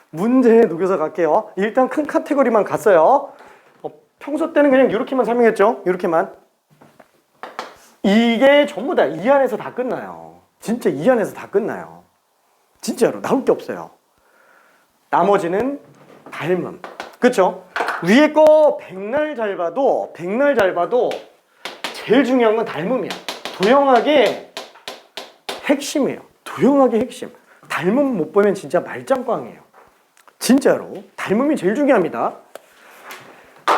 문제에 녹여서 갈게요. 일단 큰 카테고리만 갔어요. 평소 때는 그냥 이렇게만 설명했죠. 이렇게만. 이게 전부 다 이 안에서 다 끝나요. 진짜 이 안에서 다 끝나요. 진짜로 나올 게 없어요. 나머지는 닮음. 그쵸? 위에 거 백날 잘 봐도 제일 중요한 건 닮음이야. 도형학의 핵심이에요. 도형학의 핵심. 닮음 못 보면 진짜 말짱꽝이에요. 진짜로. 닮음이 제일 중요합니다.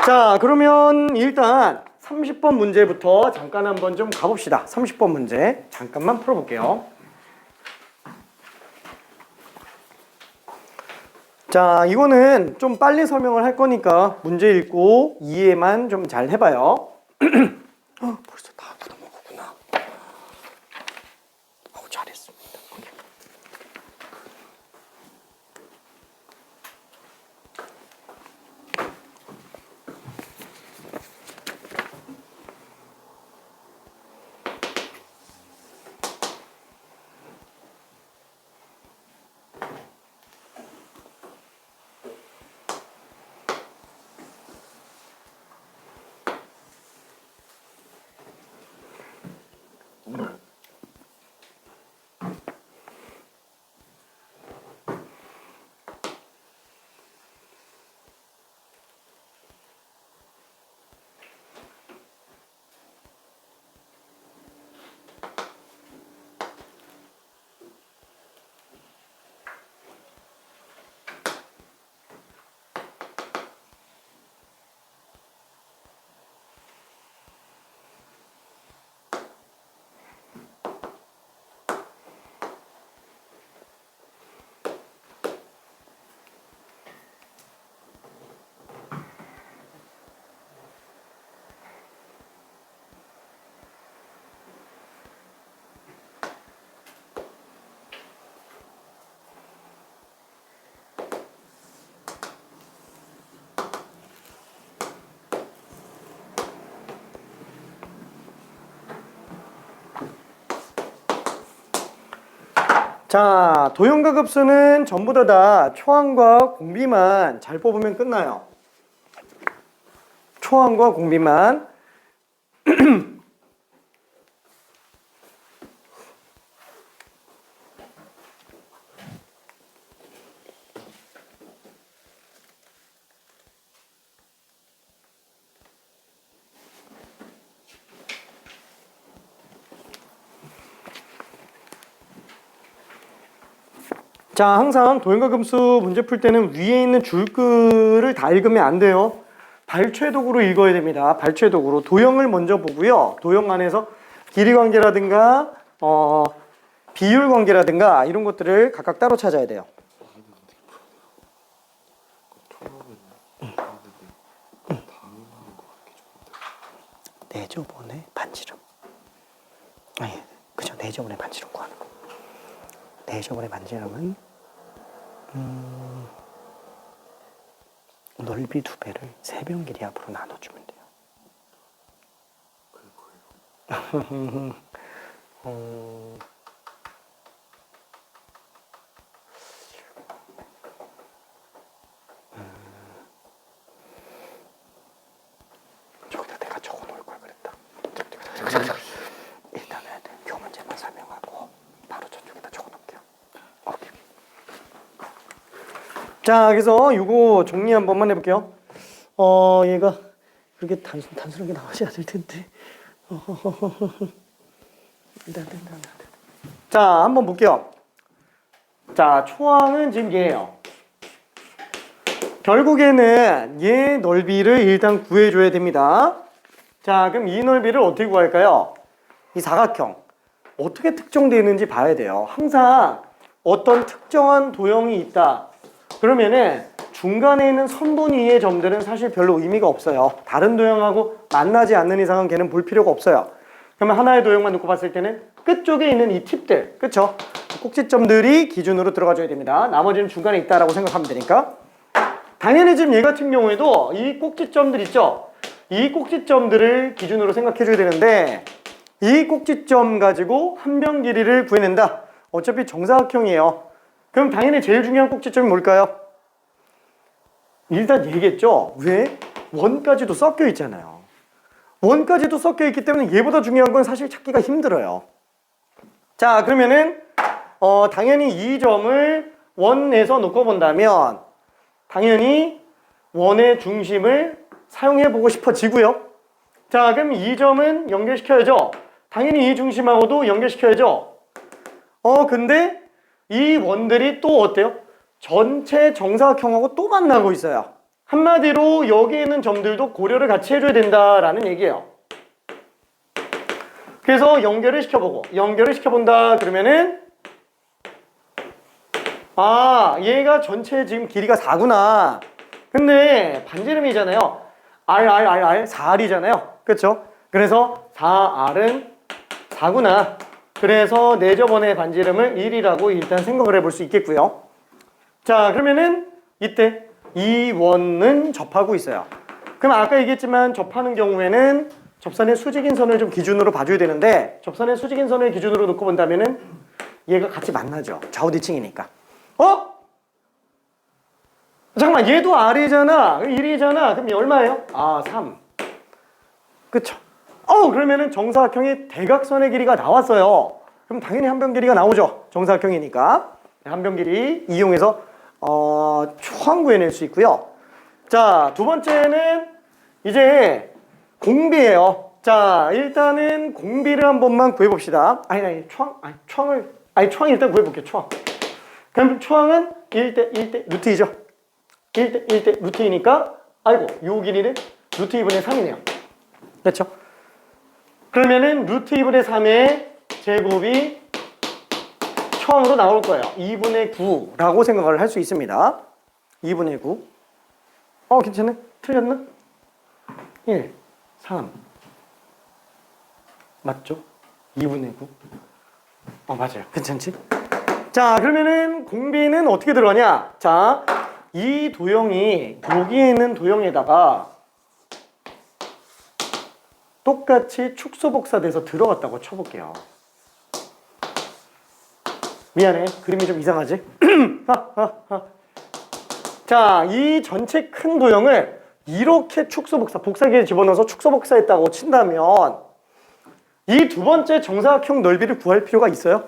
자, 그러면 일단 30번 문제부터 잠깐 한번 좀 가봅시다. 30번 문제 잠깐만 풀어볼게요. 자, 이거는 좀 빨리 설명을 할 거니까 문제 읽고 이해만 좀 잘 해봐요. 벌써 다 굳어먹었구나. 잘했습니다. 오케이. 자, 도형과 급수는 전부 다 초항과 공비만 잘 뽑으면 끝나요. 초항과 공비만. 자, 항상 도형과 급수 문제 풀 때는 위에 있는 줄글을 다 읽으면 안 돼요. 발췌독으로 읽어야 됩니다. 발췌독으로. 도형을 먼저 보고요. 도형 안에서 길이 관계라든가 비율 관계라든가 이런 것들을 각각 따로 찾아야 돼요. 내저번의 반지름. 아니, 그죠. 내저번의 반지름 구하는 거. 내저번의 반지름은 넓이 2배를 3변 길이 앞으로 나눠주면 돼요. 일단은 요 문제만 설명하고 바로 저쪽에다 적어놓을게요. 오케이. 자, 그래서 요거 정리 한 번만 해볼게요. 얘가 그렇게 단순하게 나오지 않을 텐데. 자, 한번 볼게요. 자, 초항은 지금 얘예요. 결국에는 얘 넓이를 일단 구해줘야 됩니다. 자, 그럼 이 넓이를 어떻게 구할까요? 이 사각형 어떻게 특정되는지 봐야 돼요. 항상 어떤 특정한 도형이 있다. 그러면은 중간에 있는 선분위의 점들은 사실 별로 의미가 없어요. 다른 도형하고 만나지 않는 이상은 걔는 볼 필요가 없어요. 그러면 하나의 도형만 놓고 봤을 때는 끝쪽에 있는 이 팁들, 그쵸? 꼭지점들이 기준으로 들어가줘야 됩니다. 나머지는 중간에 있다라고 생각하면 되니까. 당연히 지금 얘 같은 경우에도 이 꼭지점들 있죠? 이 꼭지점들을 기준으로 생각해줘야 되는데 이 꼭지점 가지고 한변 길이를 구해낸다. 어차피 정사각형이에요. 그럼 당연히 제일 중요한 꼭지점이 뭘까요? 일단 얘겠죠? 왜? 원까지도 섞여 있잖아요. 원까지도 섞여 있기 때문에 얘보다 중요한 건 사실 찾기가 힘들어요. 자, 그러면은 당연히 이 점을 원에서 놓고 본다면 당연히 원의 중심을 사용해보고 싶어지고요. 자, 그럼 이 점은 연결시켜야죠. 당연히 이 중심하고도 연결시켜야죠. 근데 이 원들이 또 어때요? 전체 정사각형하고 또 만나고 있어요. 한마디로 여기 있는 점들도 고려를 같이 해줘야 된다라는 얘기예요. 그래서 연결을 시켜본다 그러면은 얘가 전체 지금 길이가 4구나. 근데 반지름이잖아요. R 4R이잖아요. 그렇죠? 그래서 4R은 4구나. 그래서 네 저번의 반지름을 1이라고 일단 생각을 해볼 수 있겠고요. 자, 그러면은 이때 이 원은 접하고 있어요. 그럼 아까 얘기했지만 접하는 경우에는 접선의 수직인 선을 좀 기준으로 봐줘야 되는데 접선의 수직인 선을 기준으로 놓고 본다면은 얘가 같이 만나죠. 좌우대칭이니까. 잠깐만, 얘도 R이잖아. 1이잖아. 그럼 얘 얼마예요? 3. 그쵸? 그러면은 정사각형의 대각선의 길이가 나왔어요. 그럼 당연히 한변 길이가 나오죠. 정사각형이니까. 한변 길이 이용해서 초항 구해낼 수 있고요. 자, 두 번째는 이제 공비예요. 자, 일단은 공비를 한 번만 구해봅시다. 초항을 일단 구해볼게요. 초항. 그럼 초항은 1대 루트이죠. 1대 루트이니까 요 길이는 루트 2분의 3이네요. 그렇죠? 그러면은 루트 2분의 3의 제곱이 초항으로 나올 거예요. 2분의 9라고 생각을 할 수 있습니다. 2분의 9. 괜찮네? 틀렸나? 1, 3. 맞죠? 2분의 9. 맞아요. 괜찮지? 자, 그러면은 공비는 어떻게 들어가냐? 자, 이 도형이 여기에 있는 도형에다가 똑같이 축소복사돼서 들어갔다고 쳐볼게요. 미안해. 그림이 좀 이상하지? 자, 이 전체 큰 도형을 이렇게 복사기에 집어넣어서 축소복사했다고 친다면 이 두 번째 정사각형 넓이를 구할 필요가 있어요?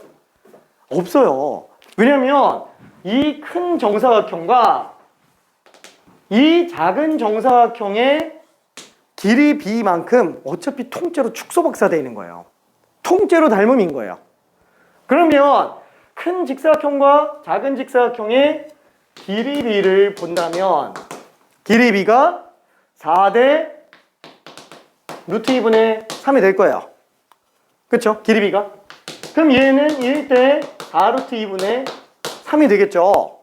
없어요. 왜냐면 이 큰 정사각형과 이 작은 정사각형의 길이 b만큼 어차피 통째로 축소복사되어 있는 거예요. 통째로 닮음인 거예요. 그러면 큰 직사각형과 작은 직사각형의 길이 b를 본다면 길이 b가 4대 루트 2분의 3이 될 거예요. 그쵸? 길이 b가. 그럼 얘는 1대 4루트 2분의 3이 되겠죠.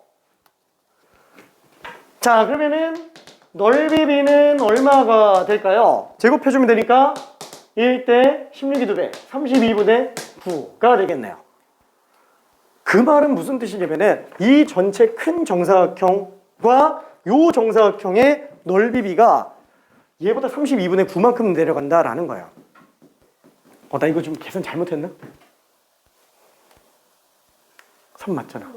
자, 그러면은 넓이 b는 얼마가 될까요? 제곱해주면 되니까 1대 16이 2배 32분의 9가 되겠네요. 그 말은 무슨 뜻이냐면은 이 전체 큰 정사각형과 요 정사각형의 넓이 b가 얘보다 32분의 9만큼 내려간다라는 거예요. 나 이거 좀 계산 잘못했나? 3 맞잖아.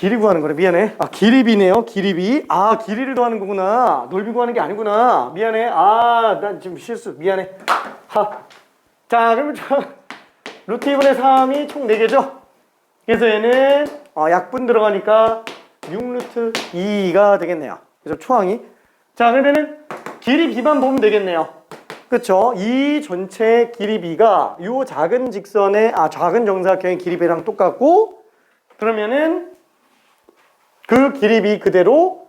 길이 구하는 거래. 미안해. 아, 길이 B네요. 길이 B. 아, 길이를 더하는 거구나. 넓이 구하는 게 아니구나. 미안해. 아, 난 지금 실수. 미안해. 하. 자, 그러면 루트 2분의 3이 총 4개죠? 그래서 얘는 약분 들어가니까 6루트 2가 되겠네요. 그래서 초항이. 자, 그러면은 길이 B만 보면 되겠네요. 그쵸? 이 전체 길이 B가 요 작은 직선의, 작은 정사각형의 길이 B랑 똑같고, 그러면은 그 길이 B 그대로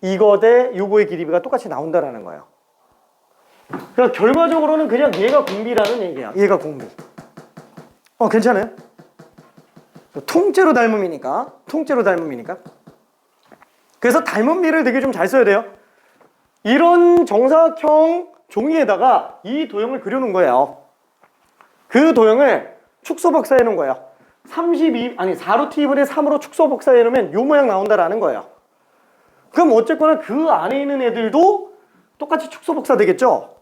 이거 대 요거의 길이 B가 똑같이 나온다라는 거예요. 그러니까 결과적으로는 그냥 얘가 공비라는 얘기야. 얘가 공비. 괜찮아요? 통째로 닮음이니까. 통째로 닮음이니까. 그래서 닮은 비를 되게 좀 잘 써야 돼요. 이런 정사각형 종이에다가 이 도형을 그려놓은 거예요. 그 도형을 축소 복사해 놓은 거예요. 4루트 2분의 3으로 축소 복사해 놓으면 요 모양 나온다라는 거예요. 그럼 어쨌거나 그 안에 있는 애들도 똑같이 축소 복사 되겠죠?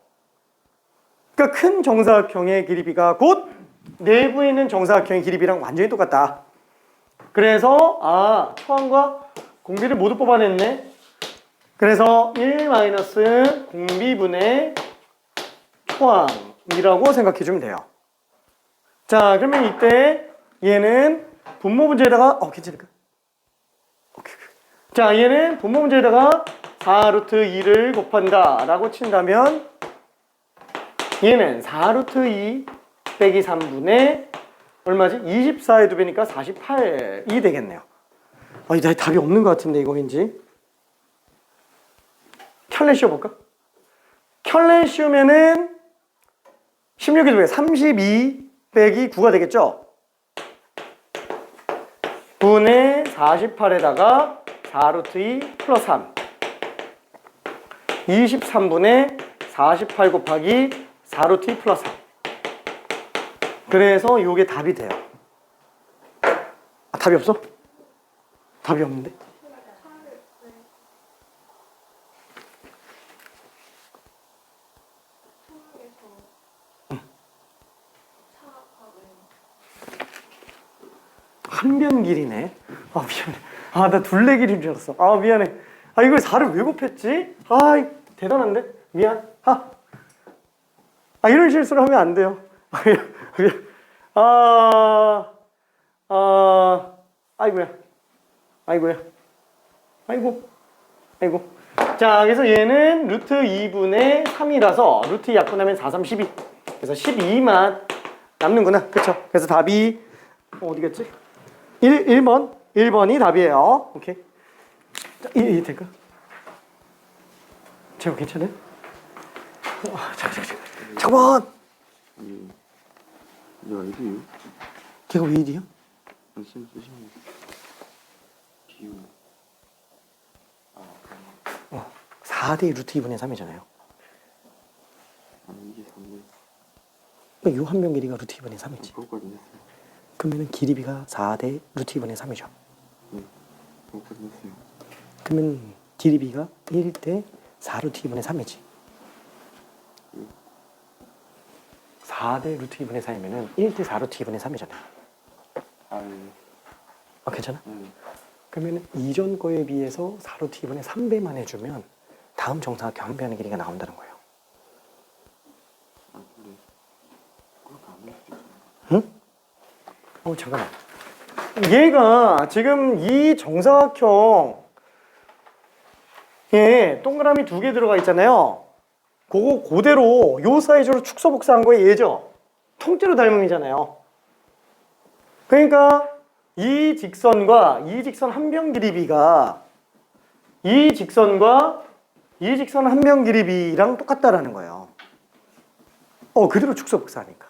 그러니까 큰 정사각형의 길이비가 곧 내부에 있는 정사각형의 길이비랑 완전히 똑같다. 그래서 초항과 공비를 모두 뽑아냈네. 그래서 1 공비분의 초항이라고 생각해 주면 돼요. 자, 그러면 이때 얘는 분모 문제에다가 괜찮을까? 오케이. 자, 얘는 분모 문제에다가 4루트 2를 곱한다 라고 친다면 얘는 4루트 2 빼기 3분의 얼마지? 24의 2배니까 48이 되겠네요. 이 답이 없는 것 같은데 이거 왠지. 켤레 씌워볼까? 켤레 씌우면은 16의 2배 32 빼기 9가 되겠죠? 분의 48에다가 4루트 2 플러스 3 23분의 48 곱하기 4루트 2 플러스 3 그래서 요게 답이 돼요. 답이 없어? 답이 없는데? 한 변 길이네. 미안해. 나 둘레 길인 줄 알았어. 미안해. 이걸 4를 왜 곱했지? 대단한데? 미안. 이런 실수를 하면 안 돼요. 아이고야. 아이고. 자, 그래서 얘는 루트 2분의 3이라서 루트 2 약분하면 4, 3, 12. 그래서 12만 남는구나. 그쵸? 그래서 답이 어디 갔지? 1번이 답이에요. 오케이. 자, 이 될까? 제가 괜찮아요? 잠깐만. 야, 이거요? 걔가 왜 이리야? 선생님 쓰시면 비유. 4대 루트 2분의 3이잖아요. 이게 3네. 그러니까 요 한 변 길이가 루트 2분의 3이지. 그것까지 했어요. 그러면 길이비가 4대 루트 2분의 3이죠. 네, 그것까지 했어요. 그러면 길이비가 1대 4루트 2분의 3이지. 4대 루트 2분의 4이면은 1대 4루트 2분의 3이잖아요. 네. 괜찮아? 네. 그러면 이전 거에 비해서 4루트 2분의 3배만 해주면 다음 정사각형 한 변의 길이가 나온다는 거예요. 근데 그렇게 안 될 수도 있어요. 응? 잠깐만. 얘가 지금 이 정사각형에 동그라미 2개 들어가 있잖아요. 그거 그대로 요 사이즈로 축소 복사한 거에 얘죠. 통째로 닮음이잖아요. 그러니까 이 직선과 이 직선 한 변 길이비가 이 직선과 이 직선 한 변 길이비랑 똑같다라는 거예요. 그대로 축소 복사하니까.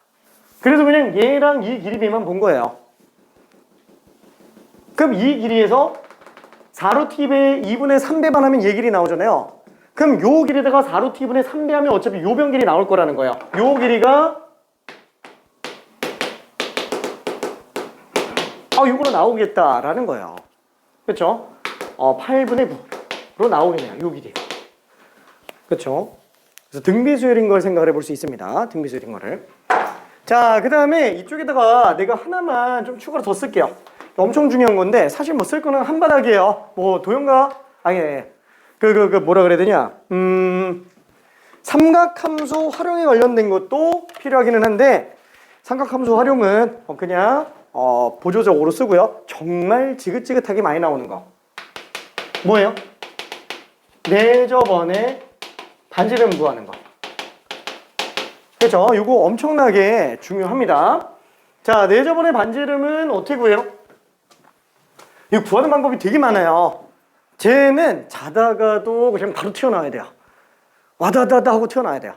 그래서 그냥 얘랑 이 길이비만 본 거예요. 그럼 이 길이에서 4루트 2분의 3배만 하면 얘 길이 나오잖아요. 그럼 요 길이다가 4루트 2분의 3배 하면 어차피 요 변 길이 나올 거라는 거예요. 요 길이가 요거로 나오겠다라는 거예요. 그렇죠? 8분의 9로 나오겠네요. 요 길이. 그렇죠? 그래서 등비수열인 걸 생각을 해볼 수 있습니다. 등비수열인 거를. 자, 그 다음에 이쪽에다가 내가 하나만 좀 추가로 더 쓸게요. 엄청 중요한 건데 사실 뭐 쓸 거는 한 바닥이에요. 뭐 도형과 아니 뭐라 그래야 되냐? 삼각함수 활용에 관련된 것도 필요하기는 한데 삼각함수 활용은 그냥 보조적으로 쓰고요. 정말 지긋지긋하게 많이 나오는 거 뭐예요? 내저번에 반지름 구하는 거. 그렇죠? 이거 엄청나게 중요합니다. 자, 내저번의 반지름은 어떻게 구해요? 이거 구하는 방법이 되게 많아요. 쟤는 자다가도 그냥 바로 튀어나와야 돼요. 와다다다 하고 튀어나와야 돼요.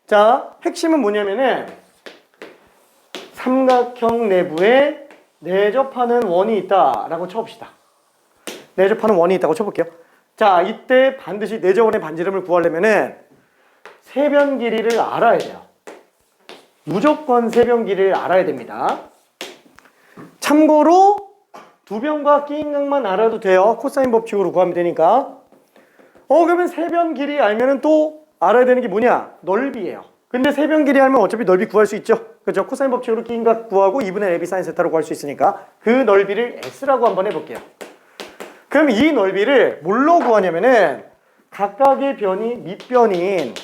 자, 핵심은 뭐냐면은 삼각형 내부에 내접하는 원이 있다라고 쳐봅시다. 내접하는 원이 있다고 쳐볼게요. 자, 이때 반드시 내접원의 반지름을 구하려면은 세변 길이를 알아야 돼요. 무조건 세변 길이를 알아야 됩니다. 참고로 두 변과 끼인 각만 알아도 돼요. 코사인 법칙으로 구하면 되니까. 그러면 세변 길이 알면은 또 알아야 되는 게 뭐냐? 넓이에요. 근데 세변 길이 알면 어차피 넓이 구할 수 있죠. 그렇죠? 코사인 법칙으로 끼인 각 구하고 2분의 LB 사인 세타로 구할 수 있으니까 그 넓이를 S라고 한번 해볼게요. 그럼 이 넓이를 뭘로 구하냐면은 각각의 변이 밑변인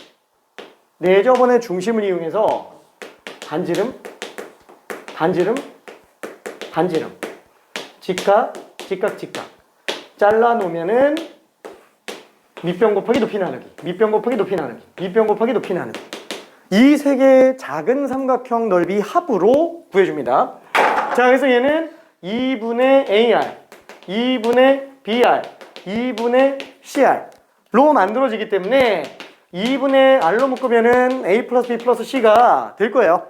내저번의 중심을 이용해서 반지름, 직각 잘라 놓으면은 밑변 곱하기 높이 나누기, 밑변 곱하기 높이 나누기, 밑변 곱하기 높이 나누기. 이 세 개의 작은 삼각형 넓이 합으로 구해줍니다. 자, 그래서 얘는 2분의 AR, 2분의 BR, 2분의 CR로 만들어지기 때문에 2분의 R로 묶으면은 A 플러스 B 플러스 C가 될 거예요.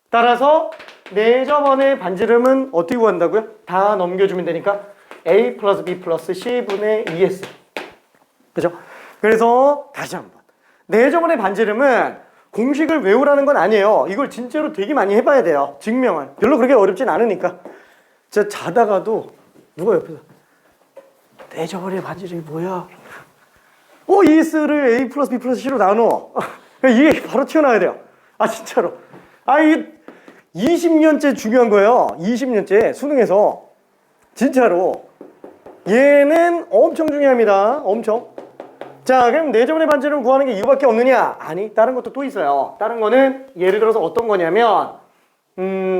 따라서 내저번의 반지름은 어떻게 구한다고요? 다 넘겨주면 되니까 A 플러스 B 플러스 C분의 2S. 그죠? 그래서 다시 한번. 내저번의 반지름은 공식을 외우라는 건 아니에요. 이걸 진짜로 되게 많이 해봐야 돼요. 증명을. 별로 그렇게 어렵진 않으니까. 진짜 자다가도 누가 옆에서 내저번의 반지름이 뭐야? ES를 A 플러스 B 플러스 C로 나눠. 이게 바로 튀어나와야 돼요. 아, 진짜로. 이게 20년째 중요한 거예요. 20년째 수능에서. 진짜로. 얘는 엄청 중요합니다. 엄청. 자, 그럼 내저번의 반지름을 구하는 게 이거밖에 없느냐? 아니, 다른 것도 또 있어요. 다른 거는 예를 들어서 어떤 거냐면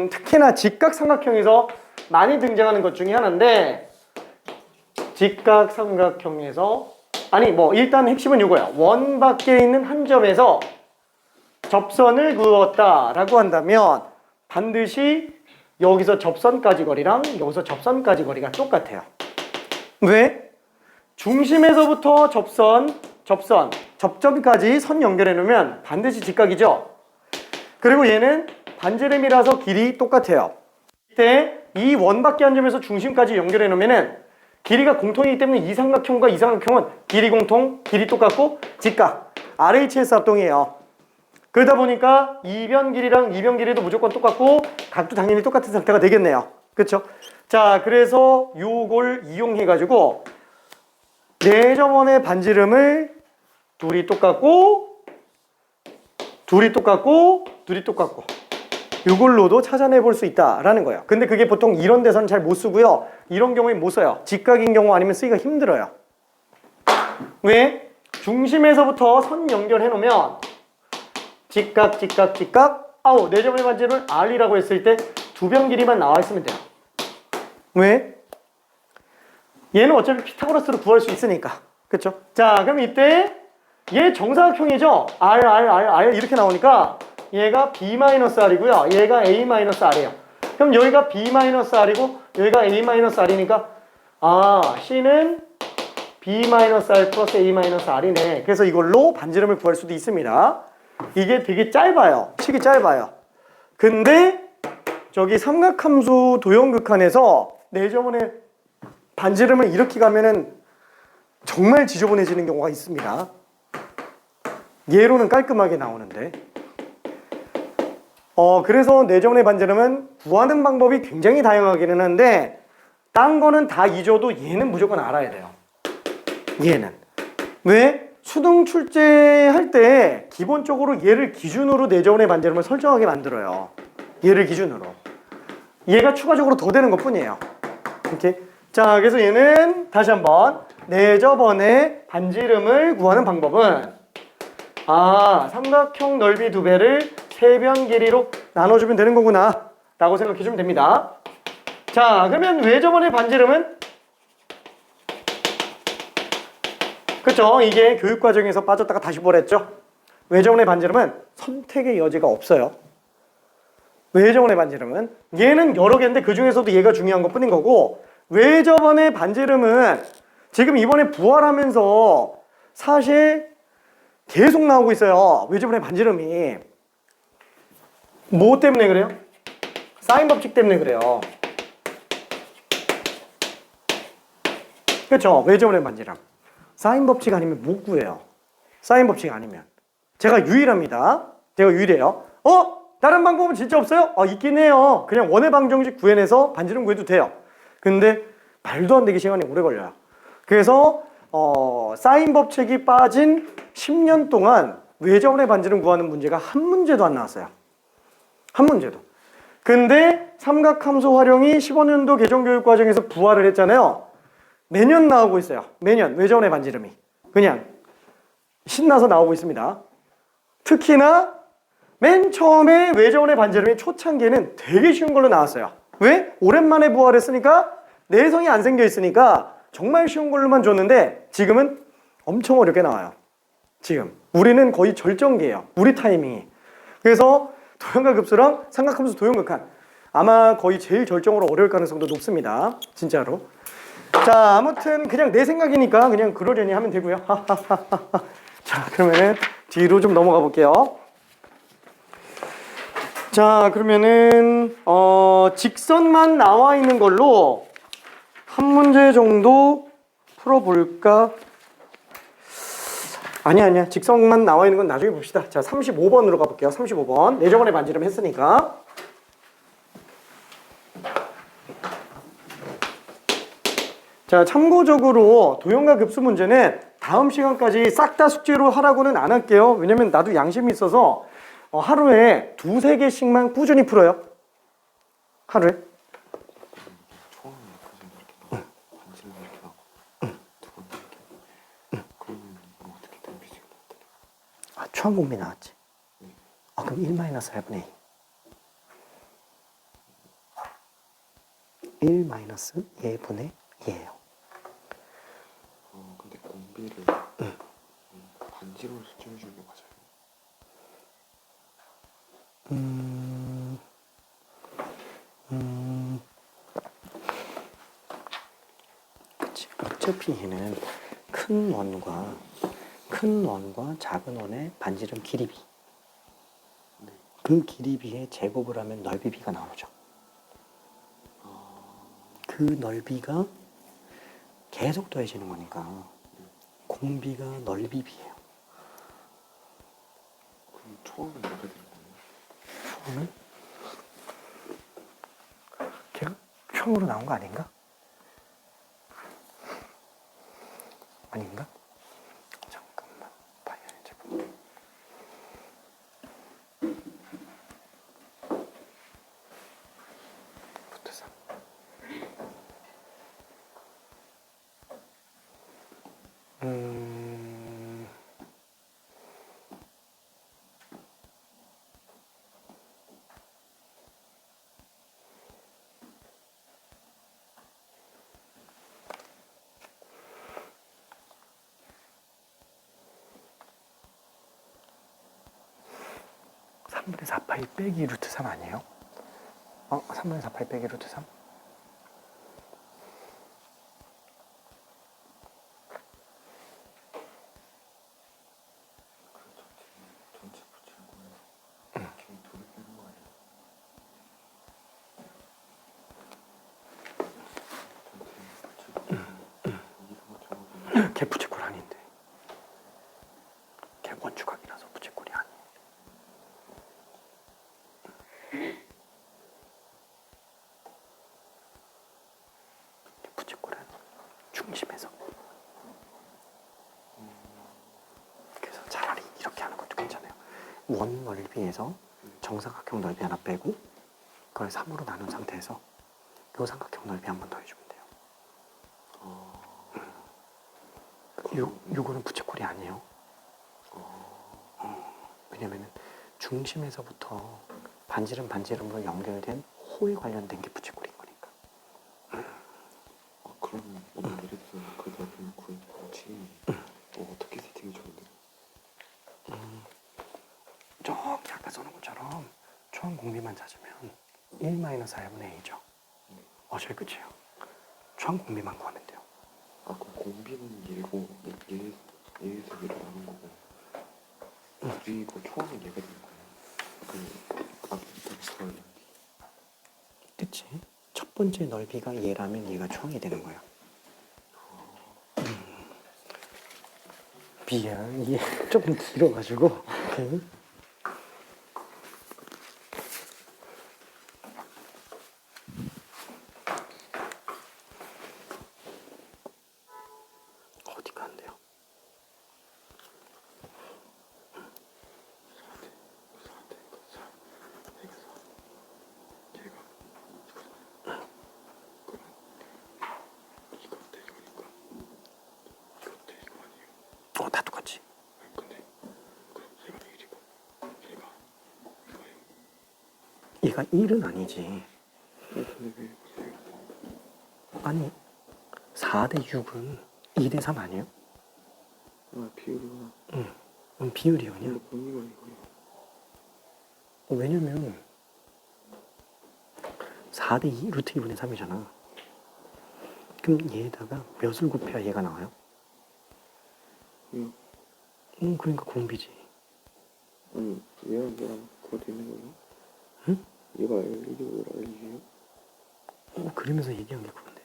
특히나 직각삼각형에서 많이 등장하는 것 중에 하나인데 직각삼각형에서 일단 핵심은 이거야. 원 밖에 있는 한 점에서 접선을 그었다라고 한다면 반드시 여기서 접선까지 거리랑 여기서 접선까지 거리가 똑같아요. 왜? 중심에서부터 접점까지 선 연결해 놓으면 반드시 직각이죠. 그리고 얘는 반지름이라서 길이 똑같아요. 이때 이 원 밖에 한 점에서 중심까지 연결해 놓으면은 길이가 공통이기 때문에 이 삼각형과 이 삼각형은 길이 공통, 길이 똑같고 직각 RHS 합동이에요. 그러다 보니까 이변 길이랑 이변 길이도 무조건 똑같고 각도 당연히 똑같은 상태가 되겠네요. 그렇죠? 자, 그래서 요걸 이용해 가지고 내저번의 반지름을 둘이 똑같고 이걸로도 찾아내 볼 수 있다라는 거예요. 근데 그게 보통 이런 데서는 잘 못 쓰고요. 이런 경우에 못 써요. 직각인 경우 아니면 쓰기가 힘들어요. 왜? 중심에서부터 선 연결해 놓으면 직각 내저번의 반지름을 R이라고 했을 때 두 변 길이만 나와 있으면 돼요. 왜? 얘는 어차피 피타고라스로 구할 수 있으니까. 그쵸? 자, 그럼 이때 얘 정사각형이죠? R 이렇게 나오니까 얘가 B-R이고요. 얘가 A-R이에요. 그럼 여기가 B-R이고 여기가 A-R이니까 C는 B-R 플러스 A-R이네. 그래서 이걸로 반지름을 구할 수도 있습니다. 이게 되게 짧아요. 식이 짧아요. 근데 저기 삼각함수 도형극한에서 내저번에 반지름을 이렇게 가면은 정말 지저분해지는 경우가 있습니다. 얘로는 깔끔하게 나오는데. 그래서 내저번의 반지름은 구하는 방법이 굉장히 다양하기는 한데 딴 거는 다 잊어도 얘는 무조건 알아야 돼요. 얘는. 왜? 수능 출제할 때 기본적으로 얘를 기준으로 내저번의 반지름을 설정하게 만들어요. 얘를 기준으로. 얘가 추가적으로 더 되는 것 뿐이에요. 이렇게. 자, 그래서 얘는 다시 한번 내저번의 반지름을 구하는 방법은 삼각형 넓이 2배를 세변 길이로 나눠주면 되는 거구나 라고 생각해주면 됩니다. 자, 그러면 외저번의 반지름은 그쵸? 이게 교육과정에서 빠졌다가 다시 보랬죠? 외저번의 반지름은 선택의 여지가 없어요. 외저번의 반지름은 얘는 여러 개인데 그 중에서도 얘가 중요한 것 뿐인 거고, 외저번의 반지름은 지금 이번에 부활하면서 사실 계속 나오고 있어요. 외저번의 반지름이. 뭐 때문에 그래요? 사인 법칙 때문에 그래요. 그렇죠? 외저번의 반지름. 사인 법칙 아니면 못 구해요. 사인 법칙 아니면. 제가 유일합니다. 제가 유일해요. 다른 방법은 진짜 없어요? 있긴 해요. 그냥 원의 방정식 구해내서 반지름 구해도 돼요. 근데 말도 안 되게 시간이 오래 걸려요. 그래서 사인 법칙이 빠진 10년 동안 외저번의 반지름 구하는 문제가 한 문제도 안 나왔어요. 한 문제도. 근데 삼각함수 활용이 15년도 개정교육과정에서 부활을 했잖아요. 매년 나오고 있어요. 매년 외저번의 반지름이 그냥 신나서 나오고 있습니다. 특히나 맨 처음에 외저번의 반지름이 초창기에는 되게 쉬운 걸로 나왔어요. 왜? 오랜만에 부활했으니까 내성이 안 생겨 있으니까 정말 쉬운 걸로만 줬는데 지금은 엄청 어렵게 나와요. 지금 우리는 거의 절정기예요. 우리 타이밍이. 그래서 도형과 급수랑 삼각함수 도형극한 아마 거의 제일 절정으로 어려울 가능성도 높습니다. 진짜로. 자, 아무튼 그냥 내 생각이니까 그냥 그러려니 하면 되고요. 자, 그러면은 뒤로 좀 넘어가 볼게요. 자, 그러면은 직선만 나와 있는 걸로 한 문제 정도 풀어볼까? 아니야. 직선만 나와 있는 건 나중에 봅시다. 자, 35번으로 가볼게요. 35번. 내저번에 반지름 했으니까. 자, 참고적으로 도형과 급수 문제는 다음 시간까지 싹 다 숙제로 하라고는 안 할게요. 왜냐면 나도 양심이 있어서 하루에 2-3개씩만 꾸준히 풀어요. 하루에. 처음에 이렇게 반지름 이렇게 나고 두 번째 이렇게 그러면 이거 어떻게 대비식을 나왔더니 초항공비 나왔지? 그럼 1-4분의 2. 1-2분의 2예요. 근데 공비를 반지름을 수정해 주는 게 맞아요? 그치. 어차피 얘는 큰 원과 작은 원의 반지름 길이비. 그 길이비에 제곱을 하면 넓이비가 나오죠. 그 넓이가 계속 더해지는 거니까 공비가 넓이비예요. 그럼 초음은 뭐가 되는 거예요? 초음은 걔가 처음으로 나온 거 아닌가? 아닌가? 잠깐만 봐야지. 붙어서. 삼 3분의 4파이 빼기 루트 3 아니에요? 3분의 4파이 빼기 루트 3? 전체 붙이는 거예요. 이렇게 둘을 빼는 거 아니에요? 걔 부채꼴 아닌데. 걔 원주각이라서 부채꼴이 아니에요. 걔 부채꼴은 중심에서. 그래서 차라리 이렇게 하는 것도 괜찮아요. 원 넓이에서 정사각형 넓이 하나 빼고 그걸 3으로 나눈 상태에서 이 삼각형 넓이 한 번 더 해주면 돼요. 요거는 부채꼴이 아니에요. 왜냐면은 중심에서부터 반지름으로 연결된 호에 관련된 게 부채꼴인 거니까. 그럼 오늘 예를 들어서 그 넓이는 9인치 어떻게 세팅이 좋은데? 저기 아까 써놓은 것처럼 초항 공비만 찾으면 1-4분의 a죠. 저게 끝이에요. 초항 공비만 구하면 돼요. 그럼 공비는 얘고 얘에서 얘를 나눈 거고 그리고 초항은 얘가 되는 거예요. 그 앞부터 그치? 첫 번째 넓이가 얘라면 얘가 초항이 되는 거야. 미안, 이게 조금 길어가지고. 오케이. 어디가 안 돼요? 다 똑같지. 얘가 1은 아니지. 아니 4대 6은 2대 3 아니에요? 비율이구나. 비율이요 그냥. 공비가 이거예요. 왜냐면 4대 2 루트 2분의 3이잖아. 그럼 얘에다가 몇을 곱해야 얘가 나와요? 그러니까 공비지. 아니 얘랑 그거 되는 거예요? 응? 얘가 L1이고 얘가 L이에요? 그러면서 얘기한 게 그건데.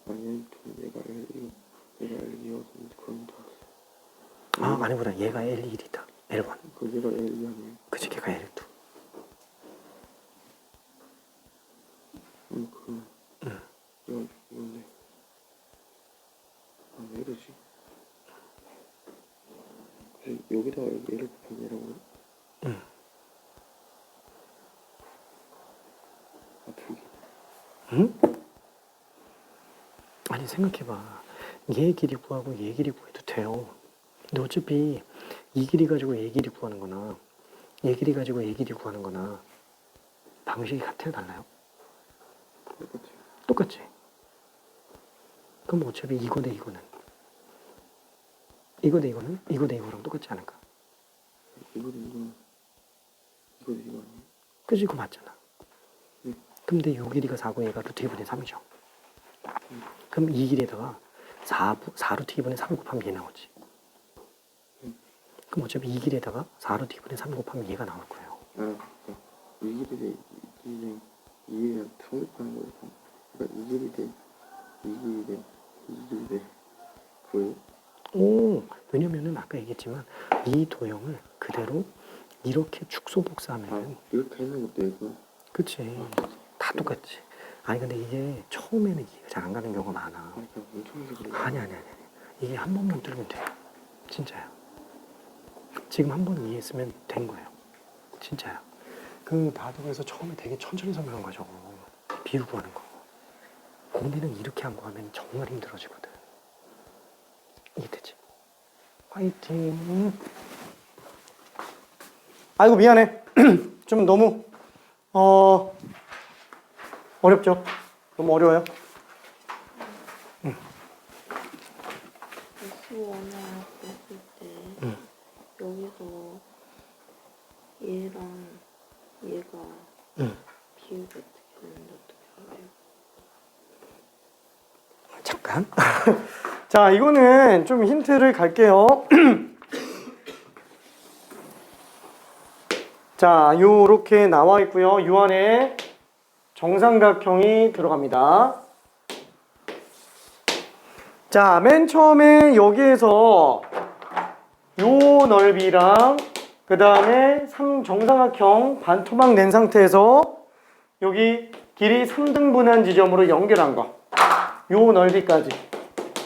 아니 얘가 L2여서 그런 줄 알았어. 아니보다 얘가 L1이다. L1. 그 얘가 L2 아니에요? 그치 걔가 L2. 이건데 왜 이러지? 그래서 여기다가 얘를 곱하면 얘라고요? 두 개. 응? 아니 생각해봐. 얘 길이 구하고 얘 길이 구해도 돼요. 근데 어차피 이 길이 가지고 얘 길이 구하는 거나 얘 길이 가지고 얘 길이 구하는 거나 방식이 같아요 달라요? 똑같이. 똑같지? 그럼 어차피 이거 대 이거는 이거 대 이거는 이거 대 이거랑 똑같지 않을까? 이거 아니에요? 그치? 그거 맞잖아. 근데 요 길이가 4고 얘가 루트 2분의 3이죠. 그럼 이 길에다가 4 루트 2분의 3 곱하면 얘 나오지. 그럼 어차피 이 길에다가 4 루트 2분의 3 곱하면 얘가 나올 거예요. 이 길이 돼 이게 성립하는 거예요. 그러니까 이 길이 돼 이 길이 돼 그거예요? 왜냐면은 아까 얘기했지만 이 도형을 그대로 이렇게 축소 복사하면 이렇게 했는 것도 이거. 그치? 다 똑같지. 아니 근데 이게 처음에는 이해가 잘 안 가는 경우가 많아. 그냥 엄청 해서 그래. 아니. 이게 한 번만 뚫으면 돼요. 진짜야. 지금 한 번 이해했으면 된 거예요. 진짜야. 나도 그래서 처음에 되게 천천히 설명한 거죠. 비율 구하는 거. 공비는 이렇게 한 거 하면 정말 힘들어지거든. 이해되지? 화이팅. 아이고 미안해. 좀 너무 어렵죠? 너무 어려워요? S1을 했을 때 여기서 얘랑 얘가 비율이 어떻게 되는지 어떻게 알아요? 잠깐. 자, 이거는 좀 힌트를 갈게요. 자, 요렇게 나와 있고요. 요 안에 정삼각형이 들어갑니다. 자, 맨 처음에 여기에서 요 넓이랑 그 다음에 정삼각형 반토막 낸 상태에서 여기 길이 3등분한 지점으로 연결한 거. 요 넓이까지.